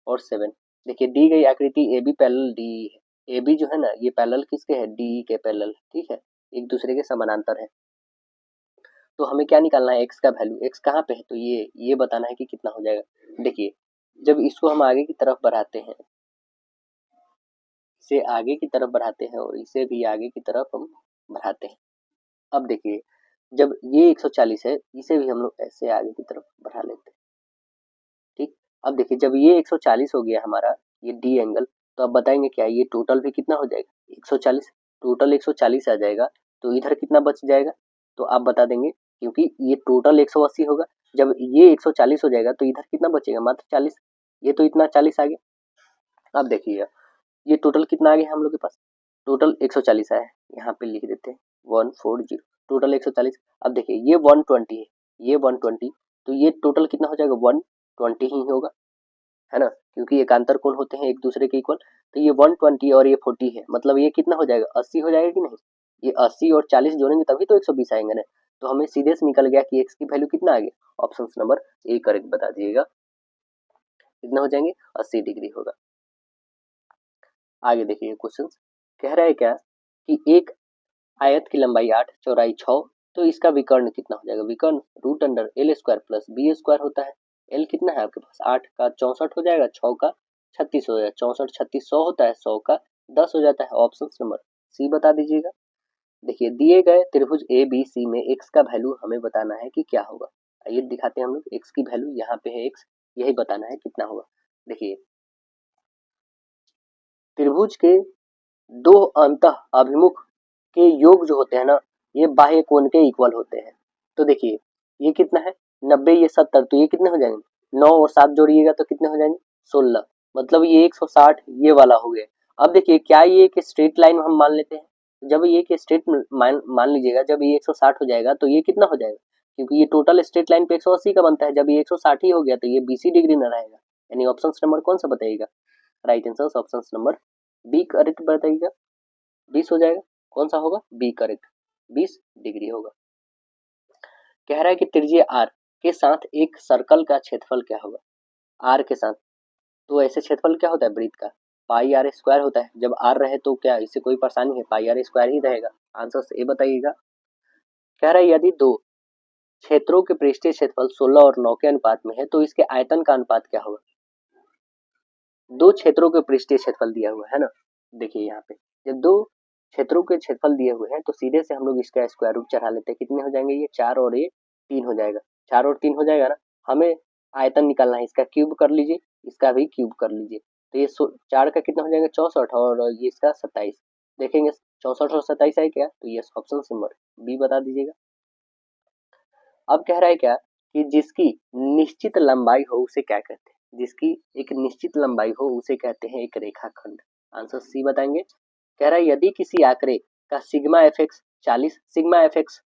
और 7। देखिए दी गई आकृति ए बी पैरेलल डी है, ए बी जो है ना ये पैरेलल किसके है, डी के पैरेलल, ठीक है, एक दूसरे के समानांतर है। तो हमें क्या निकालना है, एक्स का वैल्यू, एक्स कहाँ पे है, तो ये बताना है कि कितना हो जाएगा। देखिए जब इसको हम आगे की तरफ बढ़ाते हैं, इसे आगे की तरफ बढ़ाते हैं और इसे भी आगे की तरफ हम बढ़ाते हैं। अब देखिए जब ये 140 है, इसे भी हम लोग ऐसे आगे की तरफ बढ़ा लेते हैं, ठीक। अब देखिए जब ये 140 हो गया हमारा ये डी एंगल, तो अब बताएंगे क्या ये टोटल भी कितना हो जाएगा 140, टोटल 140 आ जाएगा, तो इधर कितना बच जाएगा, तो आप बता देंगे क्योंकि ये टोटल 180 होगा, जब ये 140 हो जाएगा तो इधर कितना बचेगा मात्र 40, ये तो इतना 40 आ गया। अब देखिएगा ये टोटल कितना आ गया हम लोग के पास, टोटल 140 आया है, यहाँ पे लिख देते हैं 140, टोटल 140। अब देखिए ये 120 है, ये 120, तो ये टोटल कितना हो जाएगा 120 ही होगा, है ना, क्योंकि एकांतर कोण होते हैं एक दूसरे के इक्वल। तो ये 120 और ये 40 है, मतलब ये कितना हो जाएगा 80 हो जाएगा कि नहीं, ये 80 और 40 जोड़ेंगे तभी तो 120 आएंगे ना। तो हमें सीधे से निकल गया कि एक्स की वैल्यू कितना आ गया, ऑप्शन नंबर ए करेक्ट बता दिएगा, कितना हो जाएंगे 80 डिग्री होगा। आगे देखिए क्वेश्चन कह रहा है क्या कि एक आयत की लंबाई 8 चौड़ाई 6, तो इसका विकर्ण कितना हो जाएगा? विकर्ण root under L square plus B square होता है। एल कितना है आपके पास? 8 का 64 हो जाएगा, 6 का 36 हो जाएगा, 64 36 100 होता है, 100 का 10 हो जाता है। ऑप्शन नंबर सी बता दीजिएगा। देखिए दिए गए त्रिभुज ए बी सी में एक्स का वैल्यू हमें बताना है कि क्या होगा। आइए दिखाते हैं हम लोग। एक्स की वैल्यू यहाँ पे है एक्स, यही बताना है कितना होगा। देखिए त्रिभुज के दो अंतः अभिमुख के योग जो होते हैं ना, ये बाह्य कोण के इक्वल होते हैं। तो देखिए ये कितना है? 90, ये 70, तो ये कितने हो जाएंगे? 9 और 7 जोड़िएगा तो कितने हो जाएंगे? 16। मतलब ये 160 ये वाला हो गया। अब देखिए क्या ये एक स्ट्रेट लाइन हम मान लेते हैं? जब ये एक स्ट्रेट मान लीजिएगा, जब ये 160 हो जाएगा तो ये कितना हो जाएगा? क्योंकि ये टोटल स्ट्रेट लाइन पे 180 का बनता है, जब ये 160 ही हो गया तो ये 20 डिग्री में रहेगा। यानी ऑप्शन नंबर कौन सा बताइएगा? Right answer option number B correct बताइएगा। 20 हो जाएगा। कौन सा होगा? बी करेक्ट, 20 डिग्री होगा। कह रहा है कि त्रिज्या आर के साथ एक सर्कल का क्षेत्रफल क्या होगा? आर के साथ, तो ऐसे क्षेत्रफल क्या होता है वृत्त का? पाई आर स्क्वायर होता है। जब आर रहे तो क्या इससे कोई परेशानी है? पाई आर स्क्वायर ही रहेगा। आंसर ए बताइएगा। कह रहा है यदि दो क्षेत्रों के पृष्ठीय क्षेत्रफल 16 और 9 के अनुपात में है तो इसके आयतन का अनुपात क्या होगा? दो क्षेत्रों के पृष्ठीय क्षेत्रफल दिया हुआ है ना, देखिए यहाँ पे जब दो क्षेत्रों के क्षेत्रफल दिए हुए हैं तो सीधे से हम लोग इसका स्क्वायर रूट चढ़ा लेते हैं। कितने हो जाएंगे? ये 4 और ये 3 हो जाएगा। 4 और 3 हो जाएगा ना। हमें आयतन निकालना है, इसका क्यूब कर लीजिए, इसका भी क्यूब कर लीजिए। तो ये 4 का कितना हो जाएगा? 64 और ये इसका 27। देखेंगे 64 और 27 है क्या? तो ये ऑप्शन नंबर बी बता दीजिएगा। अब कह रहा है क्या कि जिसकी निश्चित लंबाई हो उसे क्या कहते हैं? जिसकी एक निश्चित लंबाई हो उसे कहते हैं एक रेखाखंड। आंसर सी बताएंगे। कह रहा है यदि किसी आंकड़े का sigma F x 40, sigma F x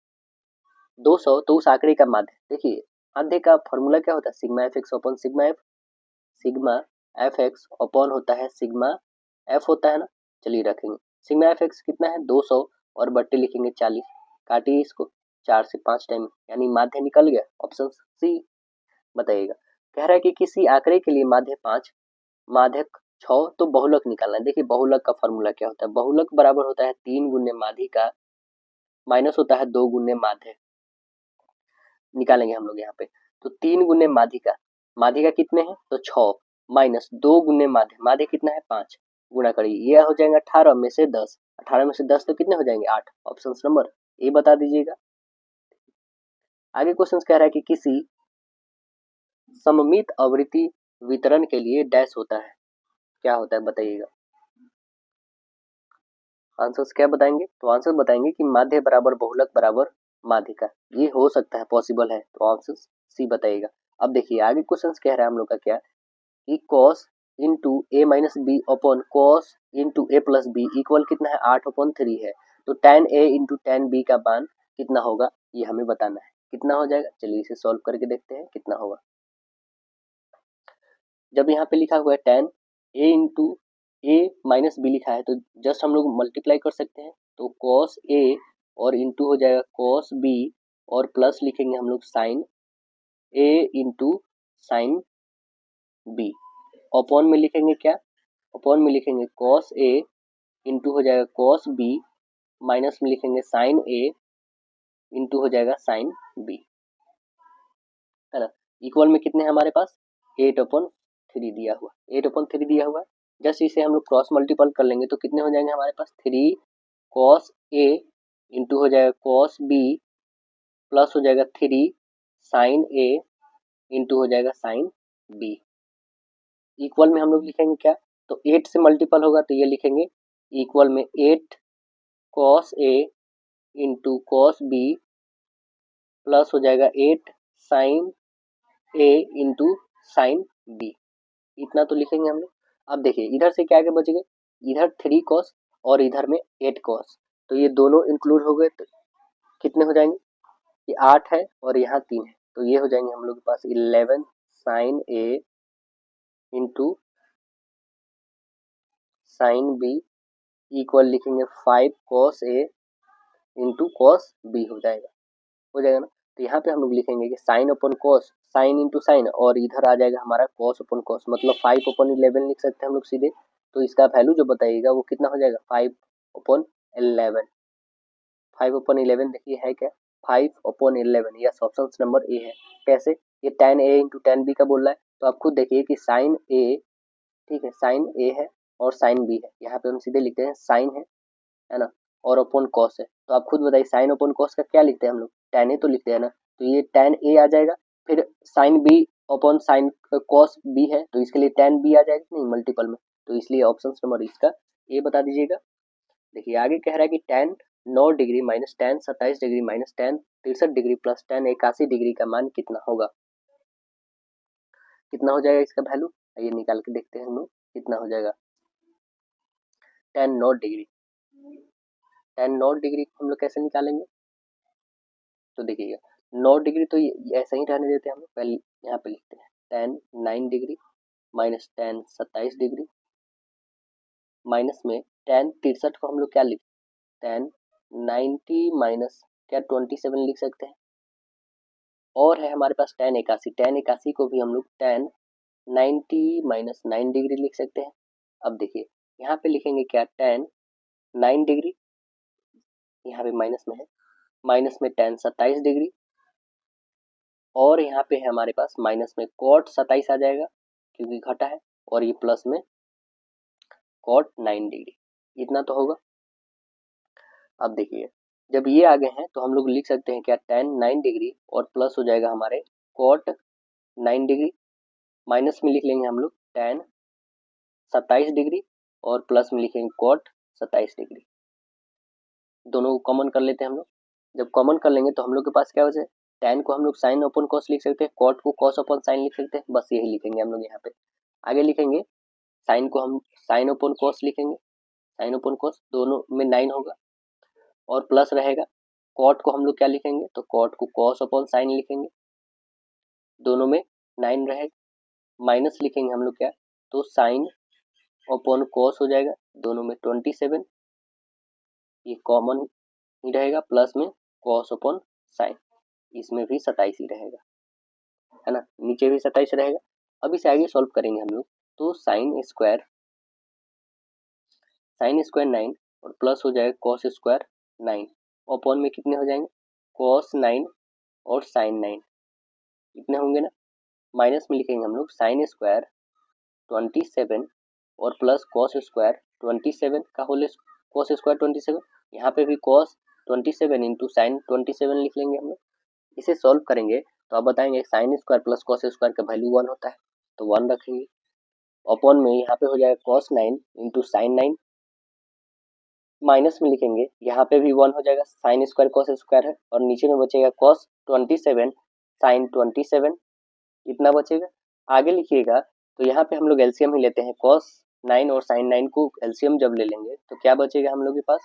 200, तो उस आंकड़े का माध्य, देखिए माध्य का फॉर्मूला क्या होता है? Sigma F x upon sigma F. Sigma F x upon होता है सिग्मा एफ होता है ना। चलिए रखेंगे सिग्मा एफ एक्स कितना है? 200 और बट्टे लिखेंगे 40। काटिए इसको 4 से 5 टाइम, यानी माध्य निकल गया। ऑप्शन सी बताइएगा। कह रहा है कि किसी आंकड़े के लिए माध्य 5, माध्यक 6, तो बहुलक निकालना है। देखिए बहुलक का फॉर्मूला क्या होता है? बहुलक बराबर होता है 3 गुने माध्य का माइनस होता है 2 गुने माध्य। निकालेंगे हम लोग यहाँ पे। तो 3 गुने माध्य का कितने हैं? तो 6 माइनस 2 गुने माध्य कितना है? 5। गुणा करिए, ये हो जाएगा 18 में से 10। 18 में से 10 तो कितने हो जाएंगे? 8। ऑप्शन नंबर ए बता दीजिएगा। आगे क्वेश्चन कह रहा है कि किसी सममित आवृत्ति वितरण के लिए डैश होता है, क्या होता है बताइएगा। आंसर्स क्या बताएंगे? तो आंसर बताएंगे कि माध्य बराबर बहुलक बराबर माध्यिका। ये हो सकता है, पॉसिबल है, तो आंसर सी बताइएगा। अब देखिए आगे क्वेश्चन कह रहा है हम लोग का क्या कि cos into A minus B upon cos into A plus B equal कितना है? 8/3 है। तो tan a into tan b का मान कितना होगा ये हमें बताना है। कितना हो जाएगा? चलिए इसे सॉल्व करके देखते हैं कितना होगा। जब यहाँ पे लिखा हुआ है tan a into A minus B लिखा है तो जस्ट हम लोग मल्टीप्लाई कर सकते हैं। तो cos a और इंटू हो जाएगा cos b और प्लस लिखेंगे हम लोग sin a into sin b। Upon में लिखेंगे क्या? अपॉन में लिखेंगे cos a इंटू हो जाएगा cos b माइनस में लिखेंगे sin a इंटू हो जाएगा sin b, है ना। इक्वल में कितने हैं हमारे पास? 8/3 दिया हुआ, 8/3 दिया हुआ है। जस्ट इसे हम लोग क्रॉस मल्टीपल कर लेंगे तो कितने हो जाएंगे हमारे पास? 3 cos a इंटू हो जाएगा cos b प्लस हो जाएगा 3 sin a इंटू हो जाएगा sin b। इक्वल में हम लोग लिखेंगे क्या? तो 8 से मल्टीपल होगा तो ये लिखेंगे इक्वल में 8 cos a into cos b plus हो जाएगा 8 sin a into sin b। इतना तो लिखेंगे हम लोग। अब देखिए इधर से क्या आगे बच गए? इधर 3 cos और इधर में 8 cos, तो ये दोनों इंक्लूड हो गए तो कितने हो जाएंगे? ये 8 है और यहाँ 3 है, तो ये हो जाएंगे हम लोग के पास 11 sin a into sin b equal लिखेंगे 5 cos a into cos b हो जाएगा ना। तो यहाँ पे हम लोग लिखेंगे कि साइन अपन कॉस, साइन इंटू साइन, और इधर आ जाएगा हमारा कॉस अपन कॉस, मतलब 5/11 लिख सकते हैं हम लोग सीधे। तो इसका वैल्यू जो बताइएगा वो कितना हो जाएगा? 5/11 11, 5/11 देखिए है क्या, 5/11, यस ऑप्शन नंबर ए है। कैसे, ये tan a into tan b का बोल रहा है, तो आप खुद देखिए कि साइन a, ठीक है, साइन ए है और साइन बी है, यहाँ पे हम सीधे लिखते हैं साइन है ना, और अपॉन कॉस है, तो आप खुद बताइए साइन अपॉन कॉस का क्या लिखते हैं हम लोग, tan a तो लिखते हैं ना, तो ये tan a आ जाएगा, फिर sine b upon sine cos b है, तो इसके लिए tan b आ जाएगा नहीं मल्टीपल में, तो इसलिए ऑप्शन नंबर इसका ए बता दीजिएगा। देखिए आगे कह रहा है कि tan 9 degree minus tan 27 degree minus tan 63 degree plus tan 81 degree का मान कितना होगा, कितना हो जाएगा इसका वैल्यू, ये निकाल के देखते हैं हम लोग कितना हो जाएगा। tan 9 डिग्री, tan 9 डिग्री को हम लोग कैसे निकालेंगे, तो देखिएगा 9 डिग्री तो ये ऐसा ही रहने देते हैं हम लोग, पहले यहाँ पे लिखते हैं tan 9 degree minus tan 27 degree minus में tan 63 को हम लोग क्या लिखते हैं, tan 90 माइनस क्या 27 लिख सकते हैं, और है हमारे पास tan 81 को भी हम लोग tan 90 माइनस 9 डिग्री लिख सकते हैं। अब देखिए यहाँ पे लिखेंगे क्या tan 9 डिग्री, यहाँ पे माइनस में है, माइनस में tan 27 डिग्री, और यहाँ पे है हमारे पास माइनस में cot 27 आ जाएगा क्योंकि घटा है, और ये प्लस में cot 9 डिग्री, इतना तो होगा। अब देखिए जब ये आगे हैं तो हम लोग लिख सकते हैं क्या tan 9 डिग्री और प्लस हो जाएगा हमारे cot 9 डिग्री, माइनस में लिख लेंगे हम लोग tan 27 डिग्री और प्लस में लिखेंगे cot 27 डिग्री, दोनों को कॉमन कर लेते हैं हम लोग। जब कॉमन कर लेंगे तो हम लोग के पास क्या हो जाए, tan को हम लोग साइन अपन कॉस लिख सकते हैं, cot को cos अपन साइन लिख सकते हैं, बस यही लिखेंगे हम लोग यहाँ पे। आगे लिखेंगे साइन को हम साइन अपन कॉस लिखेंगे, साइन अपन कॉस दोनों में 9 होगा, और प्लस रहेगा cot को हम लोग क्या लिखेंगे, तो cot को cos अपन साइन लिखेंगे, दोनों में 9 रहेगा, माइनस लिखेंगे हम लोग क्या, तो साइन अपन cos हो जाएगा, दोनों में 27, ये कॉमन ही रहेगा, प्लस में cos अपन साइन, इसमें भी 27 ही रहेगा, है ना, नीचे भी 27 रहेगा। अब इसे आगे सॉल्व करेंगे हम लोग, तो साइन स्क्वायर 9 और प्लस हो जाएगा कॉस स्क्वायर 9, अपॉन में कितने हो जाएंगे cos 9 और साइन 9, इतने होंगे ना, माइनस में लिखेंगे हम लोग साइन स्क्वायर 27 और प्लस कॉस स्क्वायर 27 का होल कॉस स्क्वायर 27, यहाँ पे भी कॉस 27 इंटू साइन 27 लिख लेंगे हम लोग। इसे सॉल्व करेंगे तो आप बताएंगे sine square plus cos square का वैल्यू 1 होता है, तो 1 रखेंगे, अपॉन में यहाँ पे हो जाएगा cos 9 इंटू साइन 9, माइनस में लिखेंगे यहाँ पे भी 1 हो जाएगा, साइन स्क्वायर कॉस स्क्वायर है, और नीचे में बचेगा cos 27 साइन 27, इतना बचेगा। आगे लिखिएगा तो यहाँ पे हम लोग एलसीएम ही लेते हैं, cos 9 और साइन 9 को एलसीएम जब ले लेंगे तो क्या बचेगा हम लोग के पास,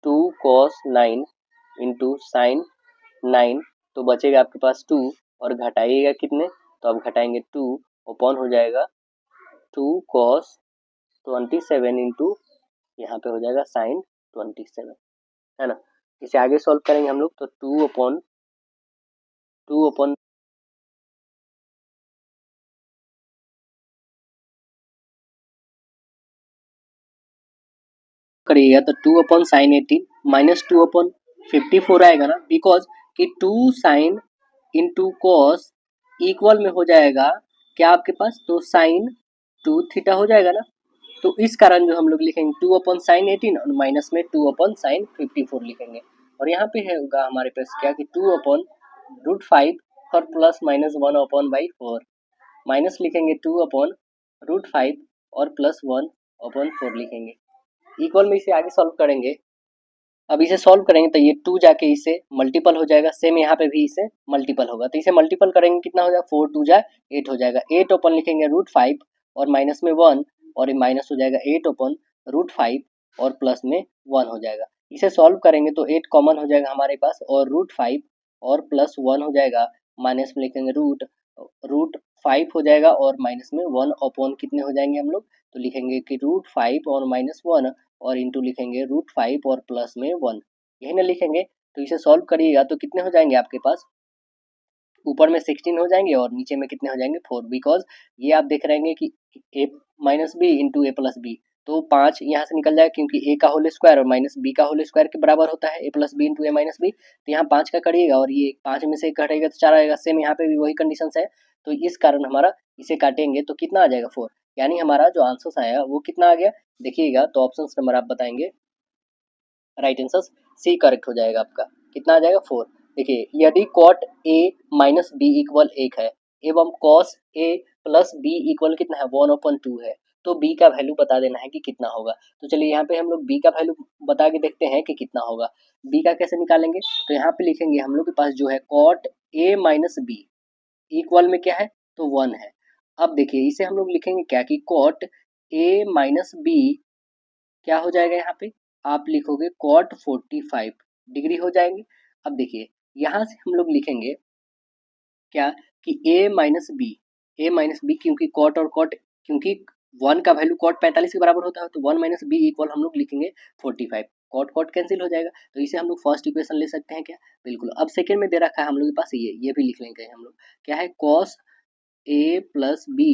2 cos 9 इंटू साइन 9, तो बचेगा आपके पास 2, और घटाइएगा कितने, तो आप घटाएंगे 2, अपॉन हो जाएगा 2 cos 27 इंटू यहाँ पे हो जाएगा साइन 27, है ना। इसे आगे सॉल्व करेंगे हम लोग तो 2 अपॉन करिएगा तो 2 अपॉन साइन 18 माइनस 2 अपॉन 54 आएगा ना, बिकॉज कि 2 साइन इंटू कॉस इक्वल में हो जाएगा क्या आपके पास, तो साइन 2 थीटा हो जाएगा ना, तो इस कारण जो हम लोग लिखेंगे 2 अपॉन साइन 18 और माइनस में 2 अपॉन साइन 54 लिखेंगे, और यहाँ पे है होगा हमारे पास क्या कि 2 अपॉन √5 और plus minus 1 upon by 4, minus लिखेंगे 2 अपॉन √5 और प्लस 1 अपॉन 4 लिखेंगे, इक्वल में इसे आगे सॉल्व करेंगे। अब इसे सॉल्व करेंगे तो ये 2 जाके इसे मल्टीपल हो जाएगा, सेम यहाँ पे भी इसे मल्टीपल होगा, तो इसे मल्टीपल करेंगे कितना हो जाएगा, 4 2 जा 8 हो जाएगा, 8 ओपन लिखेंगे √5 और माइनस में 1, और माइनस हो जाएगा 8 ओपन √5 और प्लस में 1 हो जाएगा। इसे सॉल्व करेंगे तो 8 कॉमन हो जाएगा हमारे पास, और √5 और प्लस 1 हो जाएगा, माइनस में लिखेंगे √5 हो जाएगा, और माइनस में 1 अपॉन कितने हो जाएंगे हम लोग, तो लिखेंगे कि √5 और माइनस 1 और इंटू लिखेंगे √5 और प्लस में 1, यही ना लिखेंगे। तो इसे सॉल्व करिएगा तो कितने हो जाएंगे आपके पास, ऊपर में 16 हो जाएंगे और नीचे में कितने हो जाएंगे 4, बिकॉज ये आप देख रहे हैं कि a minus B into A plus B, तो 5 यहाँ से निकल जाएगा क्योंकि a का होल स्क्वायर और माइनस b का होल स्क्वायर के बराबर होता है, a plus B into A minus B. तो यहाँ 5 का करिएगा और ये 5 में से घटेगा तो 4 आएगा। सेम यहाँ पे भी वही कंडीशन है, तो इस कारण हमारा इसे काटेंगे तो कितना आ जाएगा 4, यानी हमारा जो आंसर आया वो कितना आ गया देखिएगा। तो ऑप्शन नंबर आप बताएंगे, राइट आंसर सी करेक्ट हो जाएगा आपका। कितना आ जाएगा 4। देखिए यदि cot A minus B equal 1 है एवं cos A plus B equal कितना है 1/2 है, तो b का वैल्यू बता देना है कि कितना होगा। तो चलिए यहाँ पे हम लोग b का वैल्यू बता के देखते हैं कि कितना होगा। b का कैसे निकालेंगे, तो यहाँ पे लिखेंगे हम लोग के पास जो है cot a minus B equal में क्या है तो 1 है। अब देखिए इसे हम लोग लिखेंगे क्या कि कॉट a माइनस बी क्या हो जाएगा, यहाँ पे आप लिखोगे कॉट 45 डिग्री हो जाएंगे। अब देखिए यहाँ से हम लोग लिखेंगे क्या कि a माइनस बी क्योंकि कॉट और कॉट, क्योंकि 1 का वैल्यू कॉट 45 के बराबर होता है, तो 1 माइनस बी इक्वल हम लोग लिखेंगे 45। कॉट कॉट कैंसिल हो जाएगा, तो इसे हम लोग फर्स्ट इक्वेशन ले सकते हैं क्या, बिल्कुल। अब सेकेंड में दे रखा है हम लोग के पास ये भी लिख लेंगे हम लोग, क्या है cos a plus B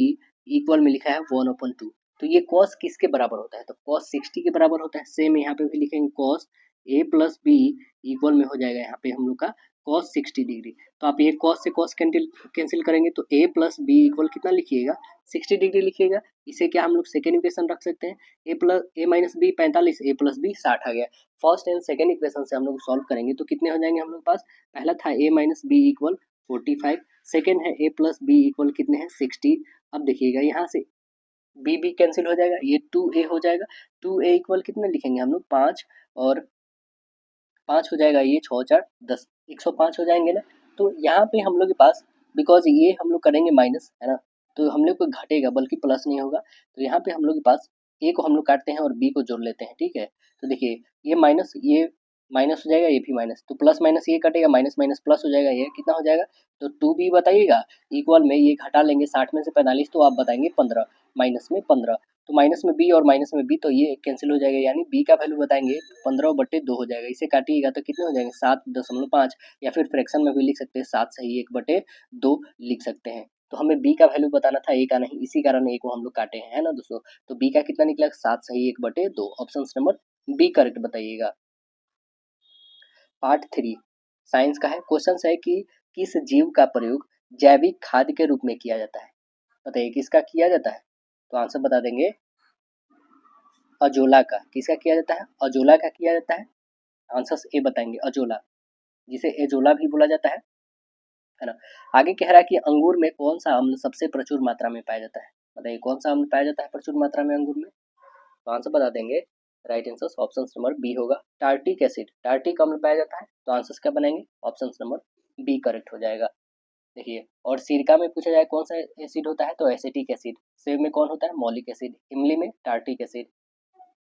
equal में लिखा है 1/2। तो ये कॉस किसके बराबर होता है, तो कॉस 60 के बराबर होता है। सेम यहाँ पे भी लिखेंगे cos a plus B equal में हो जाएगा यहाँ पे हम लोग का कॉस 60 डिग्री। तो आप ये कॉस से कॉस कैंसिल करेंगे तो a प्लस बी इक्वल कितना लिखिएगा 60 डिग्री लिखिएगा। इसे क्या हम लोग सेकेंड इक्वेशन रख सकते हैं, a minus B 45, a plus B 60 आ गया। फर्स्ट एंड सेकेंड इक्वेशन से हम लोग सॉल्व करेंगे तो कितने हो जाएंगे हम लोग पास, पहला था a minus B equal 45, second है a प्लस बी इक्वल कितने हैं 60। अब देखिएगा यहाँ से b कैंसिल हो जाएगा, ये 2a हो जाएगा। 2a इक्वल कितना लिखेंगे हम लोग 5 और 5 हो जाएगा, ये 6 4 10 105 हो जाएंगे ना। तो यहाँ पे हम लोग के पास बिकॉज ये हम लोग करेंगे माइनस है ना, तो हम लोग को घटेगा बल्कि प्लस नहीं होगा। तो यहाँ पे हम लोग के पास a को हम लोग काटते हैं और b को जोड़ लेते हैं, ठीक है। तो देखिए ये माइनस हो जाएगा, ये भी माइनस, तो प्लस माइनस ये कटेगा, माइनस माइनस प्लस हो जाएगा, ये कितना हो जाएगा तो 2b बताइएगा इक्वल में ये घटा लेंगे 60 में से 45, तो आप बताएंगे 15, माइनस में 15, तो माइनस में b और माइनस में b तो ये कैंसिल हो जाएगा, यानी b का वैल्यू बताएंगे 15/2 हो जाएगा। इसे काटिएगा तो कितने हो जाएंगे 7.5, या फिर फ्रैक्शन में भी लिख सकते हैं 7 सही 1/2 लिख सकते हैं। तो हमें b का वैल्यू बताना था a का नहीं, इसी कारण a को हम लोग काटे हैं, है ना दोस्तों। तो b का कितना निकला 7 सही 1/2, ऑप्शन नंबर b करेक्ट बताइएगा। पार्ट 3 साइंस का है। क्वेश्चन है कि किस जीव का प्रयोग जैविक खाद के रूप में किया जाता है, बताइए किसका किया जाता है। तो आंसर बता देंगे अजोला का। किसका किया जाता है, अजोला का किया जाता है। आंसर ए बताएंगे अजोला, जिसे एजोला भी बोला जाता है ना। आगे कह रहा है कि अंगूर में कौन सा अम्ल सबसे प्रचुर मात्रा में पाया जाता है, बताइए कौन सा अम्ल पाया जाता है प्रचुर मात्रा में अंगूर में। तो आंसर बता देंगे, right answer option number B होगा, टार्टिक एसिड। टार्टिक अम्ल पाया जाता है, तो आंसर क्या बनेंगे ऑप्शन नंबर बी करेक्ट हो जाएगा। देखिए और सिरका में पूछा जाए कौन सा एसिड होता है तो एसिटिक एसिड। सेब में कौन होता है मॉलिक एसिड, इमली में टार्टिक एसिड।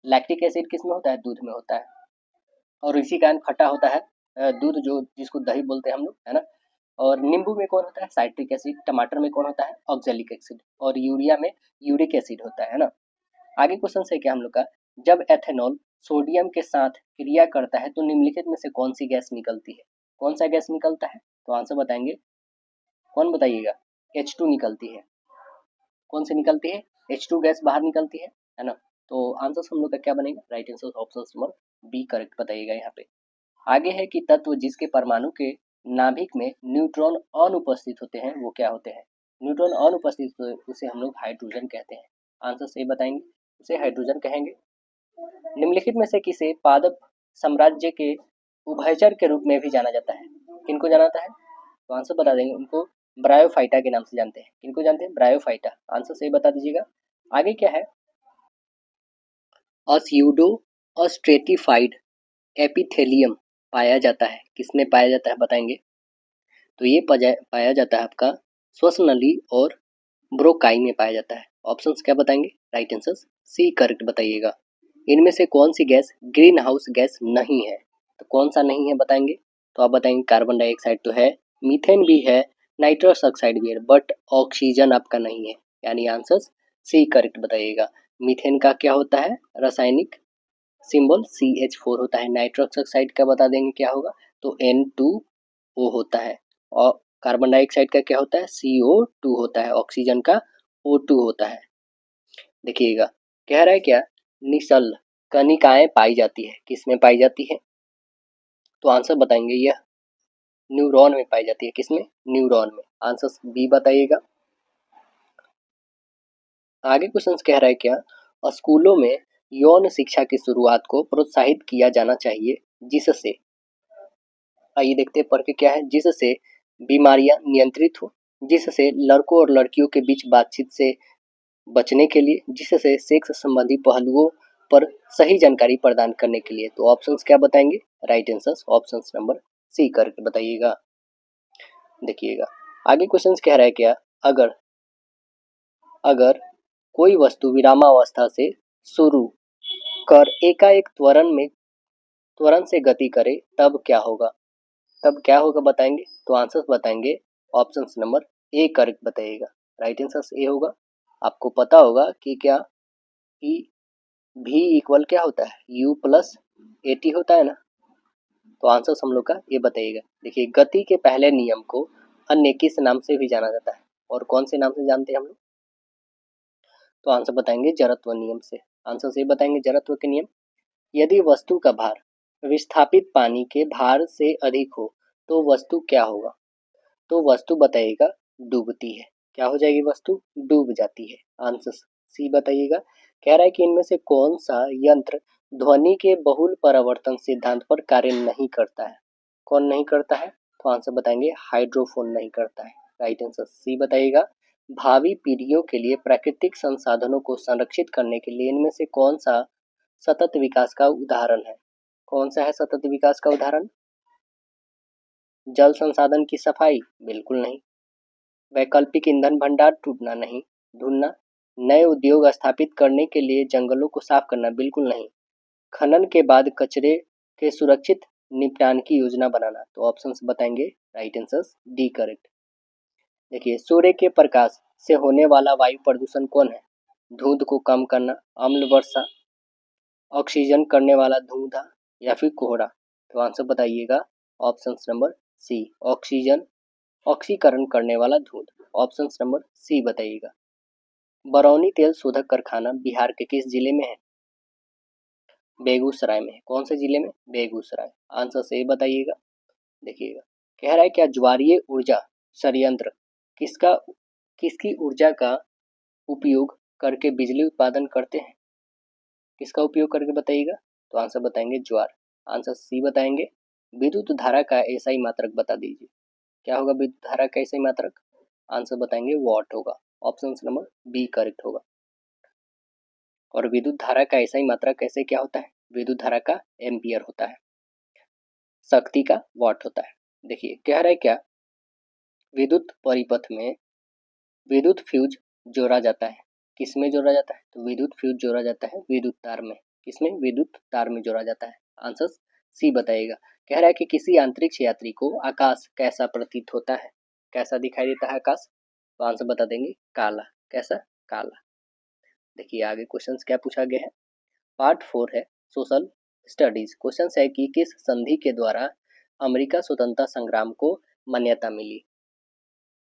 लैक्टिक एसिड किस में होता है दूध में होता है, और इसी कारण खट्टा होता है दूध जो जिसको दही बोलते हैं हम लोग, है ना। और नींबू में कौन होता है साइट्रिक एसिड, टमाटर में कौन होता है ऑक्जेलिक एसिड, और यूरिया में यूरिक एसिड होता है ना। आगे क्वेश्चन है क्या हम लोग का, जब एथेनॉल सोडियम के साथ क्रिया करता है तो निम्नलिखित में से कौन सी गैस निकलती है, कौन सा गैस निकलता है। तो आंसर बताएंगे, कौन बताइएगा H2 निकलती है। कौन सी निकलती है H2 गैस बाहर निकलती है ना। तो आंसर हम लोग का क्या बनेगा, right answer option number B correct बताइएगा यहाँ पे। आगे है कि तत्व जिसके परमाणु के नाभिक में न्यूट्रॉन अनुपस्थित होते हैं वो क्या होते हैं। न्यूट्रॉन अनुपस्थित तो उसे हम लोग हाइड्रोजन कहते हैं। आंसर सही बताएंगे, उसे हाइड्रोजन कहेंगे। निम्नलिखित में से किसे पादप साम्राज्य के उभयचर के रूप में भी जाना जाता है, किनको जाना जाता है। तो आंसर बता देंगे, उनको ब्रायोफाइटा के नाम से जानते हैं। किनको जानते हैं ब्रायोफाइटा, आंसर सही बता दीजिएगा। आगे क्या है, अस्यूडो अस्ट्रेटिफाइड एपिथेलियम पाया जाता है, किसमें पाया जाता है बताएंगे। तो ये पाया जाता है आपका श्वसन नली और ब्रोकाई में पाया जाता है। ऑप्शंस क्या बताएंगे, राइट आंसर सी करेक्ट बताइएगा। इनमें से कौन सी गैस ग्रीन हाउस गैस नहीं है, तो कौन सा नहीं है बताएंगे। तो आप बताएंगे कार्बन डाइऑक्साइड तो है, मीथेन भी है, नाइट्रस ऑक्साइड भी है, बट ऑक्सीजन आपका नहीं है, यानी आंसर सी करेक्ट बताइएगा। मीथेन का क्या होता है रासायनिक सिंबल CH4 होता है। नाइट्रस ऑक्साइड का बता देंगे क्या होगा, तो N2O होता है। और कार्बन डाइऑक्साइड का क्या होता है CO2 होता है। ऑक्सीजन का O2 होता है। देखिएगा कह रहा है क्या निशल कणिकाएं पाई जाती है? किसमें पाई जाती है? तो आंसर बताएंगे यह न्यूरॉन में पाई जाती है। किसमें? न्यूरॉन में। आंसर बी बताइएगा। आगे क्वेश्चन कह रहा है क्या, स्कूलों में यौन शिक्षा की शुरुआत को प्रोत्साहित किया जाना चाहिए जिससे, आइए देखते हैं पढ़ के क्या है, जिससे बीमारियां नियंत्रित हो, जिससे लड़कों और लड़कियों के बीच बातचीत से बचने के लिए, जिससे सेक्स संबंधी पहलुओं पर सही जानकारी प्रदान करने के लिए। तो ऑप्शंस क्या बताएंगे? Right answer option number C करके बताइएगा। देखिएगा आगे क्वेश्चन कह रहा है क्या, अगर कोई वस्तु विरामावस्था से शुरू कर एकाएक त्वरण से गति करे तब क्या होगा? तब क्या होगा बताएंगे? तो आंसर बताएंगे ऑप्शन नंबर ए करेक्ट बताइएगा। राइट आंसर ए होगा। आपको पता होगा कि क्या कि भी इक्वल क्या होता है, u प्लस एटी होता है ना। तो आंसर हम लोग का ये बताइएगा। देखिए गति के पहले नियम को अन्य किस नाम से भी जाना जाता है, और कौन से नाम से जानते हैं हम लोग? तो आंसर बताएंगे जड़त्व नियम से। आंसर से बताएंगे जड़त्व के नियम। यदि वस्तु का भार विस्थापित पानी के भार से अधिक हो तो वस्तु क्या होगा? तो वस्तु बताइएगा डूबती है। क्या हो जाएगी? वस्तु डूब जाती है। आंसर सी बताइएगा। कह रहा है कि इनमें से कौन सा यंत्र ध्वनि के बहुल परावर्तन सिद्धांत पर कार्य नहीं करता है? कौन नहीं करता है? तो आंसर बताएंगे हाइड्रोफोन नहीं करता है। राइट आंसर सी बताइएगा। भावी पीढ़ियों के लिए प्राकृतिक संसाधनों को संरक्षित करने के लिए इनमें से कौन सा सतत विकास का उदाहरण है? कौन सा है सतत विकास का उदाहरण? जल संसाधन की सफाई? बिल्कुल नहीं। वैकल्पिक ईंधन भंडार टूटना नहीं, ढूंढना। नए उद्योग स्थापित करने के लिए जंगलों को साफ करना? बिल्कुल नहीं। खनन के बाद कचरे के सुरक्षित निपटान की योजना बनाना? तो ऑप्शंस बताएंगे राइट आंसर डी करेक्ट। देखिए सूर्य के प्रकाश से होने वाला वायु प्रदूषण कौन है? धुंध को कम करना, अम्ल वर्षा, ऑक्सीजन करने वाला धुआं या फिर कोहरा? तो आंसर बताइएगा ऑप्शन नंबर सी ऑक्सीकरण करने वाला धुआं। ऑप्शन नंबर सी बताइएगा। बरौनी तेल शोधक कारखाना बिहार के किस जिले में है? बेगूसराय में है। कौन से जिले में? बेगूसराय। आंसर से बताइएगा। देखिएगा कह रहा है क्या ज्वारीय ऊर्जा संयंत्र किसकी ऊर्जा का उपयोग करके बिजली उत्पादन करते हैं? किसका उपयोग करके बताइएगा? तो आंसर बताएंगे ज्वार। आंसर सी बताएंगे। विद्युत धारा का एसआई मात्रक बता दीजिए। क्या होगा विद्युत धारा का एसआई मात्रक? आंसर बताएंगे वॉट होगा। ऑप्शन नंबर बी करेक्ट होगा। और विद्युत धारा का एसआई मात्रक कैसे क्या होता है? विद्युत धारा का एम्पियर होता है, शक्ति का वॉट होता है। देखिए कह रहा है क्या, विद्युत परिपथ में विद्युत फ्यूज जोड़ा जाता है। किसमें जोड़ा जाता है? तो विद्युत फ्यूज जोड़ा जाता है विद्युत तार में। किसमें? विद्युत तार में जोड़ा जाता है। आंसर सी बताइएगा। कह रहा है कि किसी अंतरिक्ष यात्री को आकाश कैसा प्रतीत होता है? कैसा दिखाई देता है आकाश? तो आंसर बता देंगे काला। कैसा? काला। देखिए आगे क्वेश्चंस क्या पूछा गया है। पार्ट 4 है सोशल स्टडीज। क्वेश्चन है कि किस संधि के द्वारा अमेरिका स्वतंत्रता संग्राम को मान्यता मिली?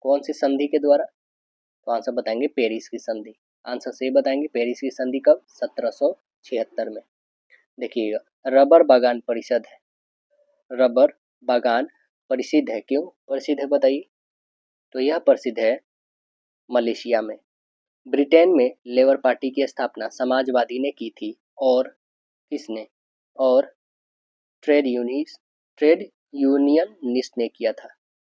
कौन सी संधि के द्वारा? तो आंसर बताएंगे पेरिस की संधि। आंसर से बताएंगे पेरिस की संधि कब? 1776 में। देखिएगा रबर बागान परिषद है। रबर बागान प्रसिद्ध है, क्यों प्रसिद्ध है बताइए? तो यह प्रसिद्ध है मलेशिया में। ब्रिटेन में लेबर पार्टी की स्थापना समाजवादी ने की थी, और किसने? और ट्रेड यूनियनिस्ट ने किया था।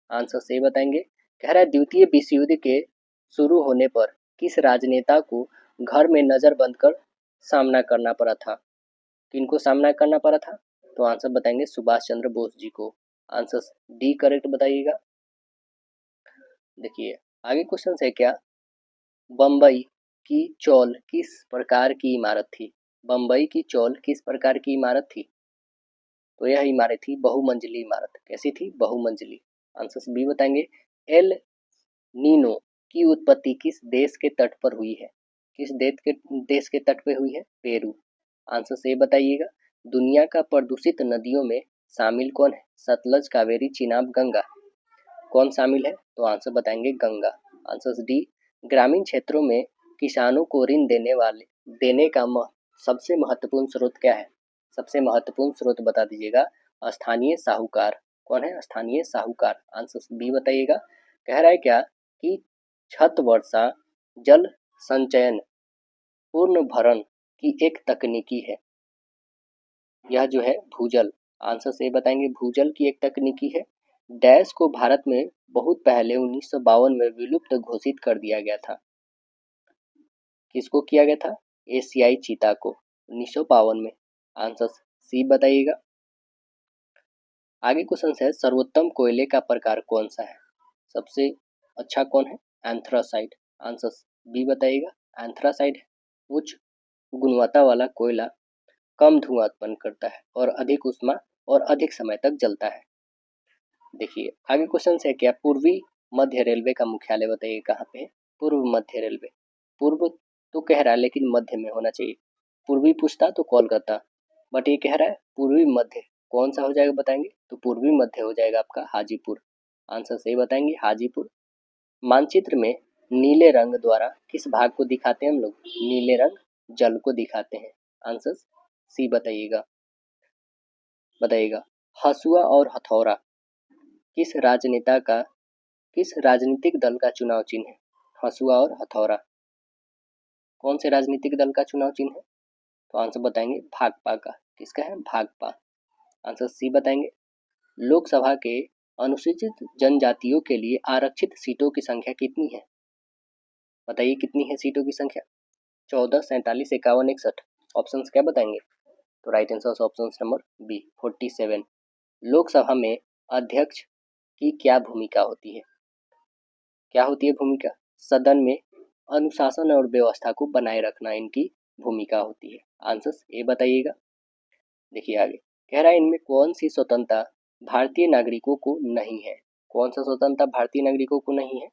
आंसर से बताएंगे। कह रहा है द्वितीय विश्व युद्ध के शुरू होने पर किस राजनेता को घर में नजर बंद कर सामना करना पड़ा था? किनको सामना करना पड़ा था? तो आंसर बताएंगे सुभाष चंद्र बोस जी को। आंसर डी करेक्ट बताइएगा। देखिए आगे क्वेश्चन है क्या, बम्बई की चौल किस प्रकार की इमारत थी? बम्बई की चौल किस प्रकार की इमारत थी? तो यह इमारत थी बहुमंजिली इमारत। कैसी थी? बहुमंजिली। आंसर बी बताएंगे। एल नीनो की उत्पत्ति किस देश के तट पर हुई है? किस देश के तट पर हुई है? पेरू। आंसर से बताइएगा। दुनिया का प्रदूषित नदियों में शामिल कौन है? सतलज, कावेरी, चिनाब, गंगा। कौन शामिल है? तो आंसर बताएंगे गंगा। Answer D. ग्रामीण क्षेत्रों में किसानों को ऋण देने का सबसे महत्वपूर्ण स्रोत क्या है? सबसे महत्वपूर्ण स्रोत बता दीजिएगा। स्थानीय साहूकार। कौन है? स्थानीय साहूकार। आंसर बी बताइएगा। कह रहा है क्या कि छत वर्षा जल संचयन पूर्ण भरण की एक तकनीकी है। यह जो है भूजल। आंसर से बताएंगे भूजल की एक तकनीकी है। डैश को भारत में बहुत पहले 1952 में विलुप्त घोषित कर दिया गया था। किसको किया गया था? एशियाई चीता को 1952 में। आंसर सी बताइएगा। आगे क्वेश्चन है सर्वोत्तम कोयले का प्रकार कौन सा है? सबसे अच्छा कौन है? एंथ्रासाइट। आंसर बी बताइएगा। एंथ्रासाइट उच्च गुणवत्ता वाला कोयला कम धुआं उत्पन्न करता है और अधिक ऊष्मा और अधिक समय तक जलता है। देखिए आगे क्वेश्चन है क्या पूर्वी मध्य रेलवे का मुख्यालय बताइए कहाँ पे? पूर्व मध्य रेलवे। पूर्व तो कह रहा है लेकिन मध्य में होना चाहिए। पूर्वी पूछता तो कोलकाता, बट ये कह रहा है पूर्वी मध्य। कौन सा हो जाएगा बताएंगे? तो पूर्वी मध्य हो जाएगा आपका हाजीपुर। आंसर सही बताएंगे हाजीपुर। मानचित्र में नीले रंग द्वारा किस भाग को दिखाते हैं हम लोग? नीले रंग जल को दिखाते हैं। आंसर सी बताइएगा। हसुआ और हथौड़ा किस राजनीतिक दल का चुनाव चिन्ह है? हसुआ और हथौड़ा कौन से राजनीतिक दल का चुनाव चिन्ह है? तो आंसर बताएंगे भाकपा का। किसका है? भाकपा। आंसर सी बताएंगे। लोकसभा के अनुसूचित जनजातियों के लिए आरक्षित सीटों की संख्या कितनी है? बताइए कितनी है सीटों की संख्या? 14, 47, 51, 61। ऑप्शन क्या बताएंगे? तो right answer option number B 47। Lok Sabha में अध्यक्ष की क्या भूमिका होती है? क्या होती है भूमिका? सदन में अनुशासन और व्यवस्था को बनाए रखना इनकी भूमिका होती है। आंसर ए बताइएगा। देखिए आगे कह रहा है इनमें कौन सी स्वतंत्रता भारतीय नागरिकों को नहीं है? कौन सा स्वतंत्रता भारतीय नागरिकों को नहीं है?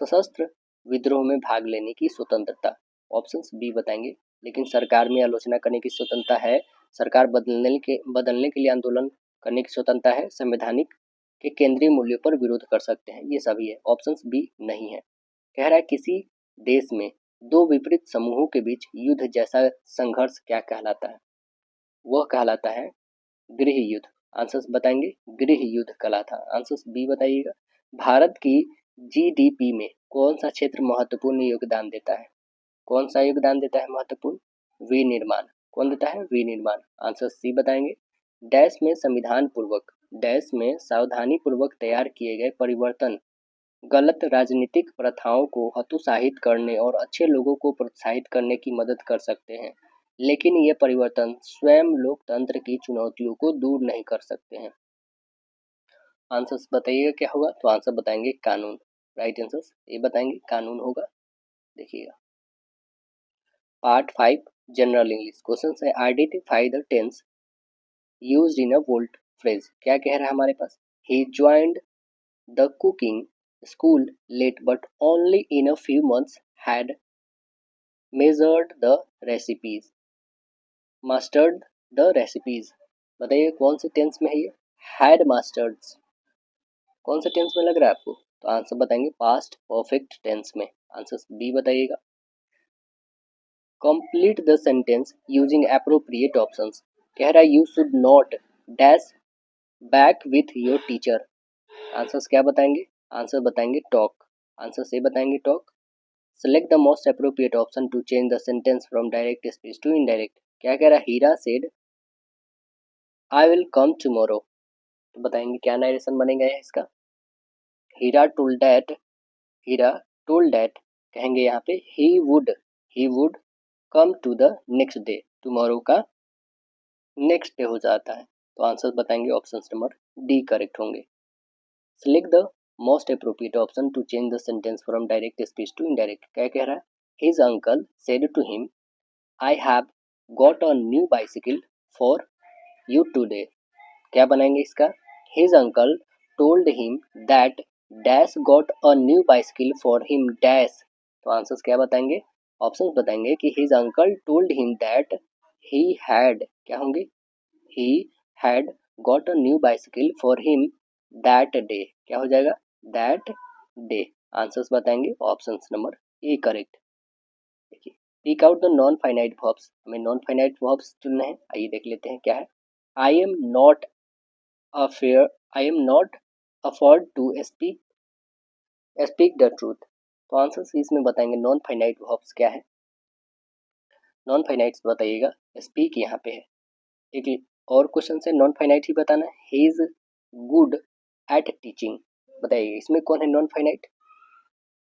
सशस्त्र विद्रोह में भाग लेने की स्वतंत्रता। ऑप्शन बी बताएंगे। लेकिन सरकार में आलोचना करने की स्वतंत्रता है। सरकार बदलने के लिए आंदोलन करने की स्वतंत्रता है। संवैधानिक के केंद्रीय मूल्यों पर विरोध कर सकते हैं। ये सभी है। ऑप्शन बी नहीं है। कह रहा है किसी देश में दो विपरीत समूहों के बीच युद्ध जैसा संघर्ष क्या कहलाता है? वह कहलाता है गृह युद्ध। आंसर्स बताएंगे गृह युद्ध कहलाता है। आंसर्स बी बताइएगा। भारत की जीडीपी में कौन सा क्षेत्र महत्वपूर्ण योगदान देता है? कौन सा योगदान देता है महत्वपूर्ण? विनिर्माण। कौन देता है? विनिर्माण। आंसर सी बताएंगे। डैश में सावधानी पूर्वक तैयार किए गए परिवर्तन गलत राजनीतिक प्रथाओं को हतोत्साहित करने और अच्छे लोगों को प्रोत्साहित करने की मदद कर सकते हैं, लेकिन ये परिवर्तन स्वयं लोकतंत्र की चुनौतियों को दूर नहीं कर सकते हैं। आंसर्स बताइएगा क्या होगा? तो आंसर बताएंगे कानून। राइट आंसर्स ये बताएंगे कानून होगा। देखिएगा पार्ट 5 जनरल इंग्लिश क्वेश्चन है identify the tense used in a volt phrase. क्या कह रहा है हमारे पास? He joined the cooking school late but only in a few months had mastered the recipes। बताइए कौन से टेंस में है ये? had mastered कौन से टेंस में लग रहा है आपको? तो आंसर बताएंगे पास्ट परफेक्ट टेंस में। आंसर बी बताइएगा। Complete the sentence using appropriate options. कह रहा है you should not dash back with your teacher. Answers क्या बताएंगे? आंसर बताएंगे टॉक। आंसर से बताएंगे talk. Select the most appropriate option to change the sentence from direct speech to indirect. क्या कह रहा है? Hira said I will come tomorrow. तो बताएंगे क्या नरेशन बनेगा इसका? हीरा टोल्ड दैट कहेंगे यहाँ पे ही would come to the next day. Tomorrow का नेक्स्ट डे हो जाता है। तो आंसर बताएंगे ऑप्शन नंबर डी करेक्ट होंगे। Select the most appropriate option to change the sentence from direct speech to indirect. क्या कह रहा है? His uncle said to him I have got a new bicycle for you today. क्या बनाएंगे इसका? His uncle told him that dash got a new bicycle for him dash. तो answers क्या बताएंगे? ऑप्शंस बताएंगे कि his uncle told him that he had क्या होंगे? He had got a new bicycle for him that day. क्या हो जाएगा? That day. आंसर्स बताएंगे ऑप्शन नंबर ए करेक्ट। देखिए tick out the non finite verbs, हमें नॉन फाइनाइट वर्ब्स चुनने हैं। आइए देख लेते हैं क्या है। I am not affair, I am not afford to speak the truth. तो आंसर इसमें बताएंगे नॉन फाइनाइट वर्ब्स क्या है। नॉन फाइनाइट्स बताइएगा, स्पीक यहाँ पे है। एक और क्वेश्चन से नॉन फाइनाइट ही बताना है। He is good at teaching, बताइए इसमें कौन है नॉन फाइनाइट।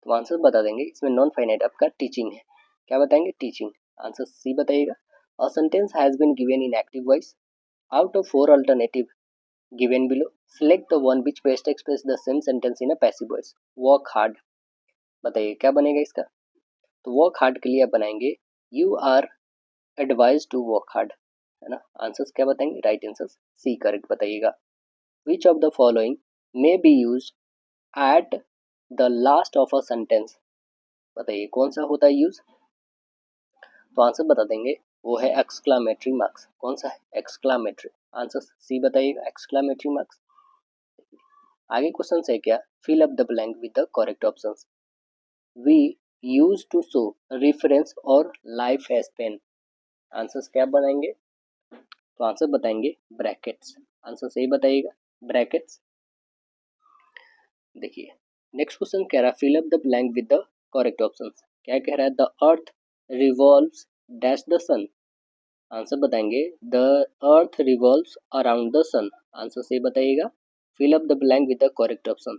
तो आंसर बता देंगे, इसमें नॉन फाइनाइट आपका टीचिंग है। क्या बताएंगे, टीचिंग। आंसर सी बताइएगा। A sentence has been given in active voice, out of 4 alternative given below select the one which best express the same sentence in a passive voice. Work hard, बताइए क्या बनेगा इसका। तो work hard के लिए आप बनाएंगे you are advise to work hard, है ना। आंसर्स क्या बताएंगे, राइट आंसर सी करेक्ट बताइएगा। Which of the following may be use at the last of a sentence, बताइए कौन सा होता है यूज। तो आंसर बता देंगे, वो है एक्सक्लामेटरी मार्क्स। कौन सा है, एक्सक्लामेटरी। आंसर सी बताइएगा, एक्सक्लामेटरी मार्क्स। आगे क्वेश्चन है क्या, fill up the blank with the correct options. We use to show reference और लाइफ एज पेन, आंसर्स क्या बनाएंगे। तो आंसर बताएंगे ब्रैकेट्स। आंसर सही बताइएगा, ब्रैकेट्स। देखिए नेक्स्ट क्वेश्चन कह रहा है fill up the blank with the correct options. क्या कह रहा है, the earth revolves dash the sun. Answer बताएंगे the earth revolves around the sun. Answer सही बताइएगा, fill up the blank with the correct option.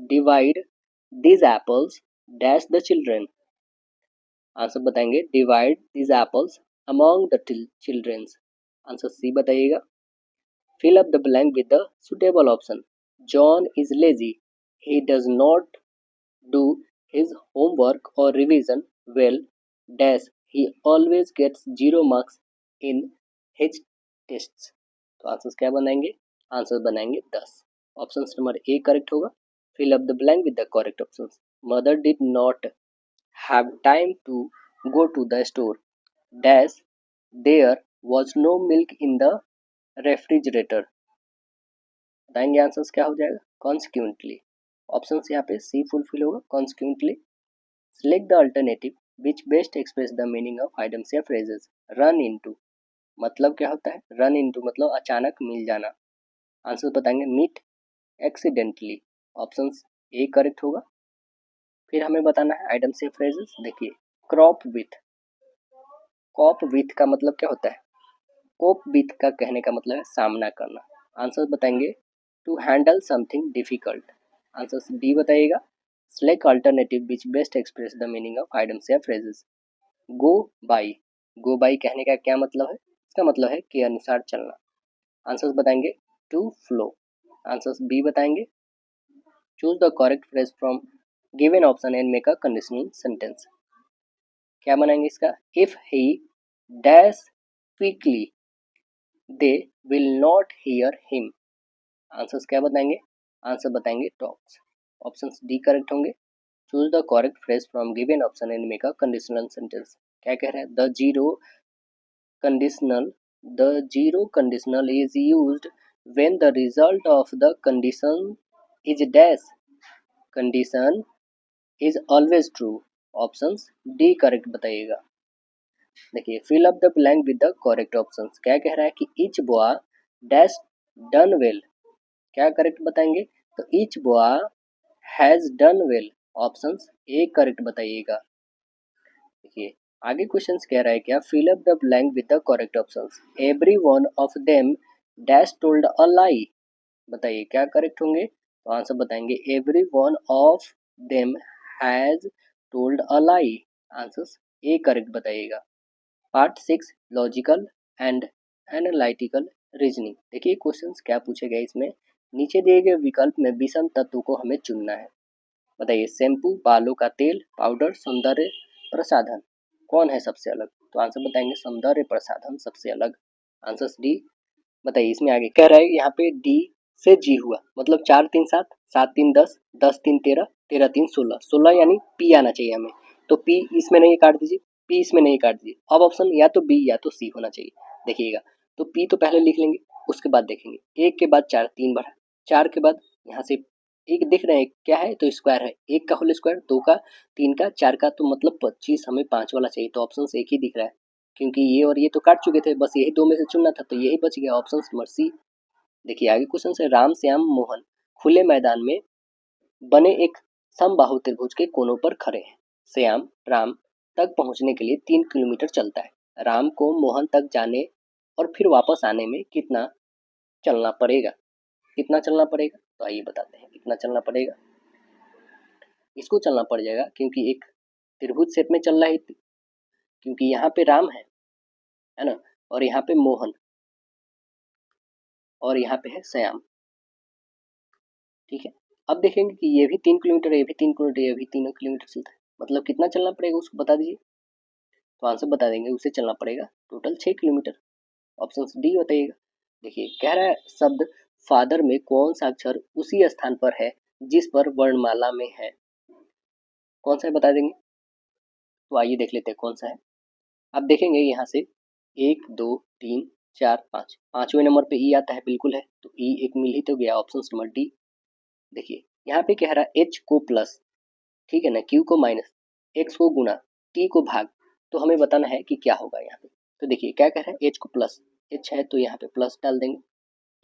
Divide these apples dash the children, answer बताएंगे divide these apples among the children। Answer C बताइएगा। Fill up the blank with the suitable option. John is lazy, he does not do his homework or revision well dash he always gets 0 marks in his tests। तो answer क्या बनाएंगे, answer बनाएंगे 10। Option number A correct होगा। Fill up the blank with the correct option. Mother did not have time to go to the store dash there was no milk in the refrigerator। बताएंगे answers क्या हो जाएगा, consequently. Option यहाँ पे सी fulfil होगा, consequently. Select the alternative which best express the meaning of items या phrases. Run into मतलब क्या होता है, रन इनटू मतलब अचानक मिल जाना। आंसर बताएंगे meet accidentally. Option A correct होगा। फिर हमें बताना है आइटम्स या फ्रेजेस। देखिए क्रॉप विथ, कॉप विथ का मतलब क्या होता है, कोप विथ का कहने का मतलब है सामना करना। आंसर बताएंगे to handle something difficult. Answer D बताइएगा। Select alternative which best express the meaning of items या phrases. Go by, go by कहने का क्या मतलब है, इसका मतलब है के अनुसार चलना। आंसर्स बताएंगे टू फ्लो। आंसर्स बी बताएंगे। Choose the correct phrase from given option and make a conditional sentence. क्या बनाएंगे इसका, if he dash quickly they will not hear him. Answers क्या बताएंगे, आंसर बताएंगे टॉक्स। ऑप्शन डी करेक्ट होंगे। Choose the correct phrase from given option and make a conditional sentence. क्या कह रहा है, the zero conditional is used when the result of the condition is dash condition is always true. Option D correct बताइएगा। देखिए fill up the blank with the correct options. क्या कह रहा है कि each boy dash done well. क्या correct बताएंगे, तो each boy has done well. Options A correct बताइएगा। देखिए आगे क्वेश्चंस कह रहा है क्या, fill up the blank with the correct options. Every one of them dash told a lie, बताइए क्या करेक्ट होंगे। तो आंसर बताएंगे every one of them has told a lie. Answer A correct बताइएगा। Part 6 logical and analytical reasoning. देखिए questions क्या पूछे गए इसमें, नीचे दिए गए विकल्प में विषम तत्व को हमें चुनना है। बताइए शैम्पू, बालों का तेल, पाउडर, सौंदर्य प्रसाधन, कौन है सबसे अलग। तो आंसर बताएंगे सौंदर्य प्रसाधन सबसे अलग। आंसर डी बताइए। इसमें आगे कह रहा है यहाँ पे डी से जी हुआ, मतलब 4 3 7, 7 3 10, 10 3 13, 13 3 16, 16 यानी पी आना चाहिए हमें। तो पी इसमें नहीं काट दीजिए, पी इसमें नहीं काट दीजिए। अब ऑप्शन या तो बी या तो सी होना चाहिए। देखिएगा तो पी तो पहले लिख लेंगे, उसके बाद देखेंगे 1 के बाद 4 3 बढ़ा, 4 के बाद यहाँ से एक दिख रहे हैं क्या है, तो स्क्वायर है, एक का होल स्क्वायर, दो का, तीन का, चार का, तो मतलब 25, हमें 5 वाला चाहिए, तो ऑप्शन एक ही दिख रहा है क्योंकि ये और ये तो काट चुके थे, बस यही दो में से चुनना था, तो यही बच गया ऑप्शन नंबर सी। देखिए आगे क्वेश्चन है, राम श्याम मोहन खुले मैदान में बने एक समबाहु त्रिभुज के कोनों पर खड़े हैं। श्याम राम तक पहुंचने के लिए 3 किलोमीटर चलता है। राम को मोहन तक जाने और फिर वापस आने में कितना चलना पड़ेगा? कितना चलना पड़ेगा? तो आइए बताते हैं कितना चलना पड़ेगा। इसको चलना पड़ जाएगा क्योंकि एक त्रिभुज शेप में चल रहा है, क्योंकि यहाँ पे राम है ना, और यहाँ पे मोहन, और यहाँ पे है श्याम। ठीक है, अब देखेंगे कि ये भी 3 किलोमीटर, ये भी 3 किलोमीटर, ये भी 3 किलोमीटर चलता है, मतलब कितना चलना पड़ेगा उसको बता दीजिए। तो आंसर बता देंगे, उसे चलना पड़ेगा टोटल 6 किलोमीटर। ऑप्शन डी बताइएगा। देखिए कह रहा है शब्द फादर में कौन सा अक्षर उसी स्थान पर है जिस पर वर्णमाला में है? कौन सा है बता देंगे। तो आइए देख लेते हैं कौन सा है। अब देखेंगे यहाँ से 1 2 3 4 5, 5वें नंबर पे ई आता है, बिल्कुल है, तो ई एक मिल ही तो गया, ऑप्शन नंबर डी। देखिए यहाँ पे कह रहा है एच को प्लस, ठीक है ना, क्यू को माइनस, एक्स को गुना, टी को भाग, तो हमें बताना है कि क्या होगा यहाँ पे। तो देखिए क्या कह रहा है, एच को प्लस, एच है तो यहाँ पे प्लस डाल देंगे,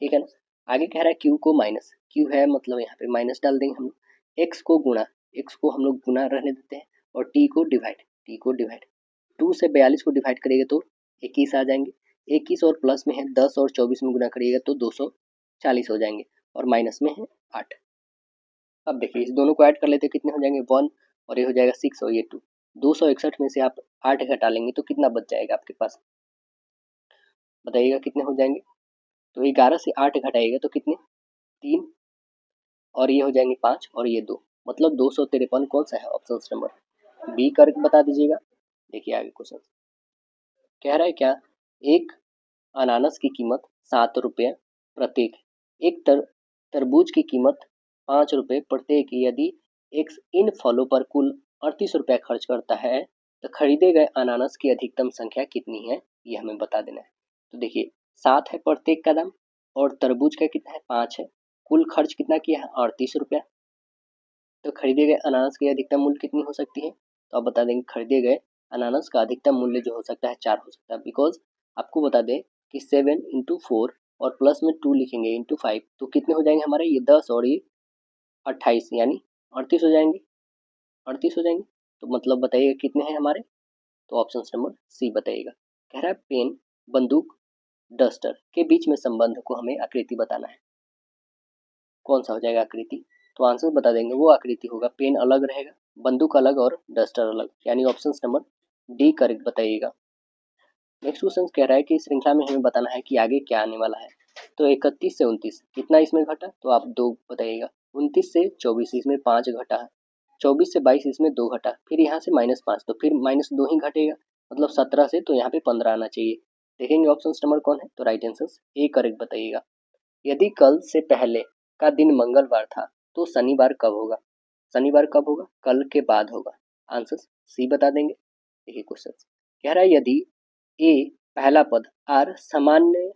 ठीक है ना। आगे कह रहा है क्यू को माइनस, क्यू है मतलब यहाँ पे माइनस डाल देंगे हम लोग। एक्स को गुणा, एक्स को हम लोग गुना रहने देते हैं, और टी को डिवाइड, टी को डिवाइड, 2 से 42 को डिवाइड करिएगा तो 21 आ जाएंगे, 21 और प्लस में है 10 और 24 में गुना करिएगा तो 240 हो जाएंगे, और माइनस में है 8। अब देखिए इस दोनों को ऐड कर लेते हैं, कितने हो जाएंगे 1, और ये हो जाएगा 6 और ये 2। 261 में से आप 8 घटा लेंगे तो कितना बच जाएगा आपके पास, बताइएगा कितने हो जाएंगे। तो 11 से 8 घटाइएगा तो कितने, 3, और ये हो जाएंगे 5 और ये 2, मतलब 253 कौन सा है, ऑप्शन नंबर बी करके बता दीजिएगा। देखिए आगे क्वेश्चन कह रहा है क्या, एक अनानास की कीमत 7 रुपये प्रत्येक, एक तरबूज की कीमत 5 रुपये प्रत्येक, यदि एक इन फलों पर कुल 38 रुपये खर्च करता है तो खरीदे गए अनानास की अधिकतम संख्या कितनी है, ये हमें बता देना है। तो देखिए 7 है प्रत्येक का दाम, और तरबूज का कितना है 5 है, कुल खर्च कितना किया है 38 रुपया, तो खरीदे गए अनानास की अधिकतम मूल्य कितनी हो सकती है। तो आप बता देंगे खरीदे गए अनानास का अधिकतम मूल्य जो हो सकता है 4 हो सकता है, बिकॉज आपको बता दें कि 7 इंटू 4 और प्लस में 2 लिखेंगे इंटू 5, तो कितने हो जाएंगे हमारे, ये 10 और ये 28, यानी 38 हो जाएंगे, 38 हो जाएंगे। तो मतलब बताइएगा कितने हैं हमारे, तो ऑप्शन नंबर सी बताइएगा। कह रहा है पेन, बंदूक, डस्टर के बीच में संबंध को हमें आकृति बताना है, कौन सा हो जाएगा आकृति। तो आंसर बता देंगे, वो आकृति होगा पेन अलग रहेगा, बंदूक अलग और डस्टर अलग, यानी ऑप्शन नंबर डी करेक्ट बताइएगा। नेक्स्ट क्वेश्चन कह रहा है कि श्रृंखला में हमें बताना है कि आगे क्या आने वाला है। तो 31 से 29 कितना इसमें घटा, तो आप 2 बताइएगा। 29 से 24 इसमें 5 घटा है, 24 से 22 इसमें 2 घटा, फिर यहाँ से -5, तो फिर -2 ही घटेगा, मतलब 17 से, तो यहाँ पे 15 आना चाहिए। देखेंगे ऑप्शन नंबर कौन है, तो राइट आंसर ए करेक्ट बताइएगा। यदि कल से पहले का दिन मंगलवार था तो शनिवार कब होगा, शनिवार कब होगा, कल के बाद होगा, आंसर सी बता देंगे। देखिए क्वेश्चन कह रहा है यदि ए पहला पद आर सामान्य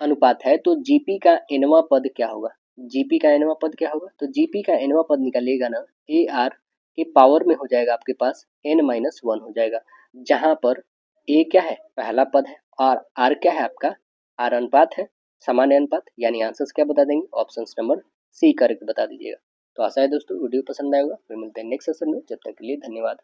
अनुपात है तो जीपी का एनवा पद क्या होगा, जीपी का एनवा पद क्या होगा, तो जीपी का एनवा पद निकालिएगा ना, ए आर के पावर में हो जाएगा आपके पास n-1 हो जाएगा, जहां पर ए क्या है पहला पद है और आर क्या है आपका, आर अनुपात है, सामान्य अनुपात, यानी आंसर क्या बता देंगे, ऑप्शन नंबर सी करेक्ट बता दीजिएगा। तो आशा है दोस्तों वीडियो पसंद आएगा, फिर मिलते हैं नेक्स्ट सेशन में, जब तक के लिए धन्यवाद।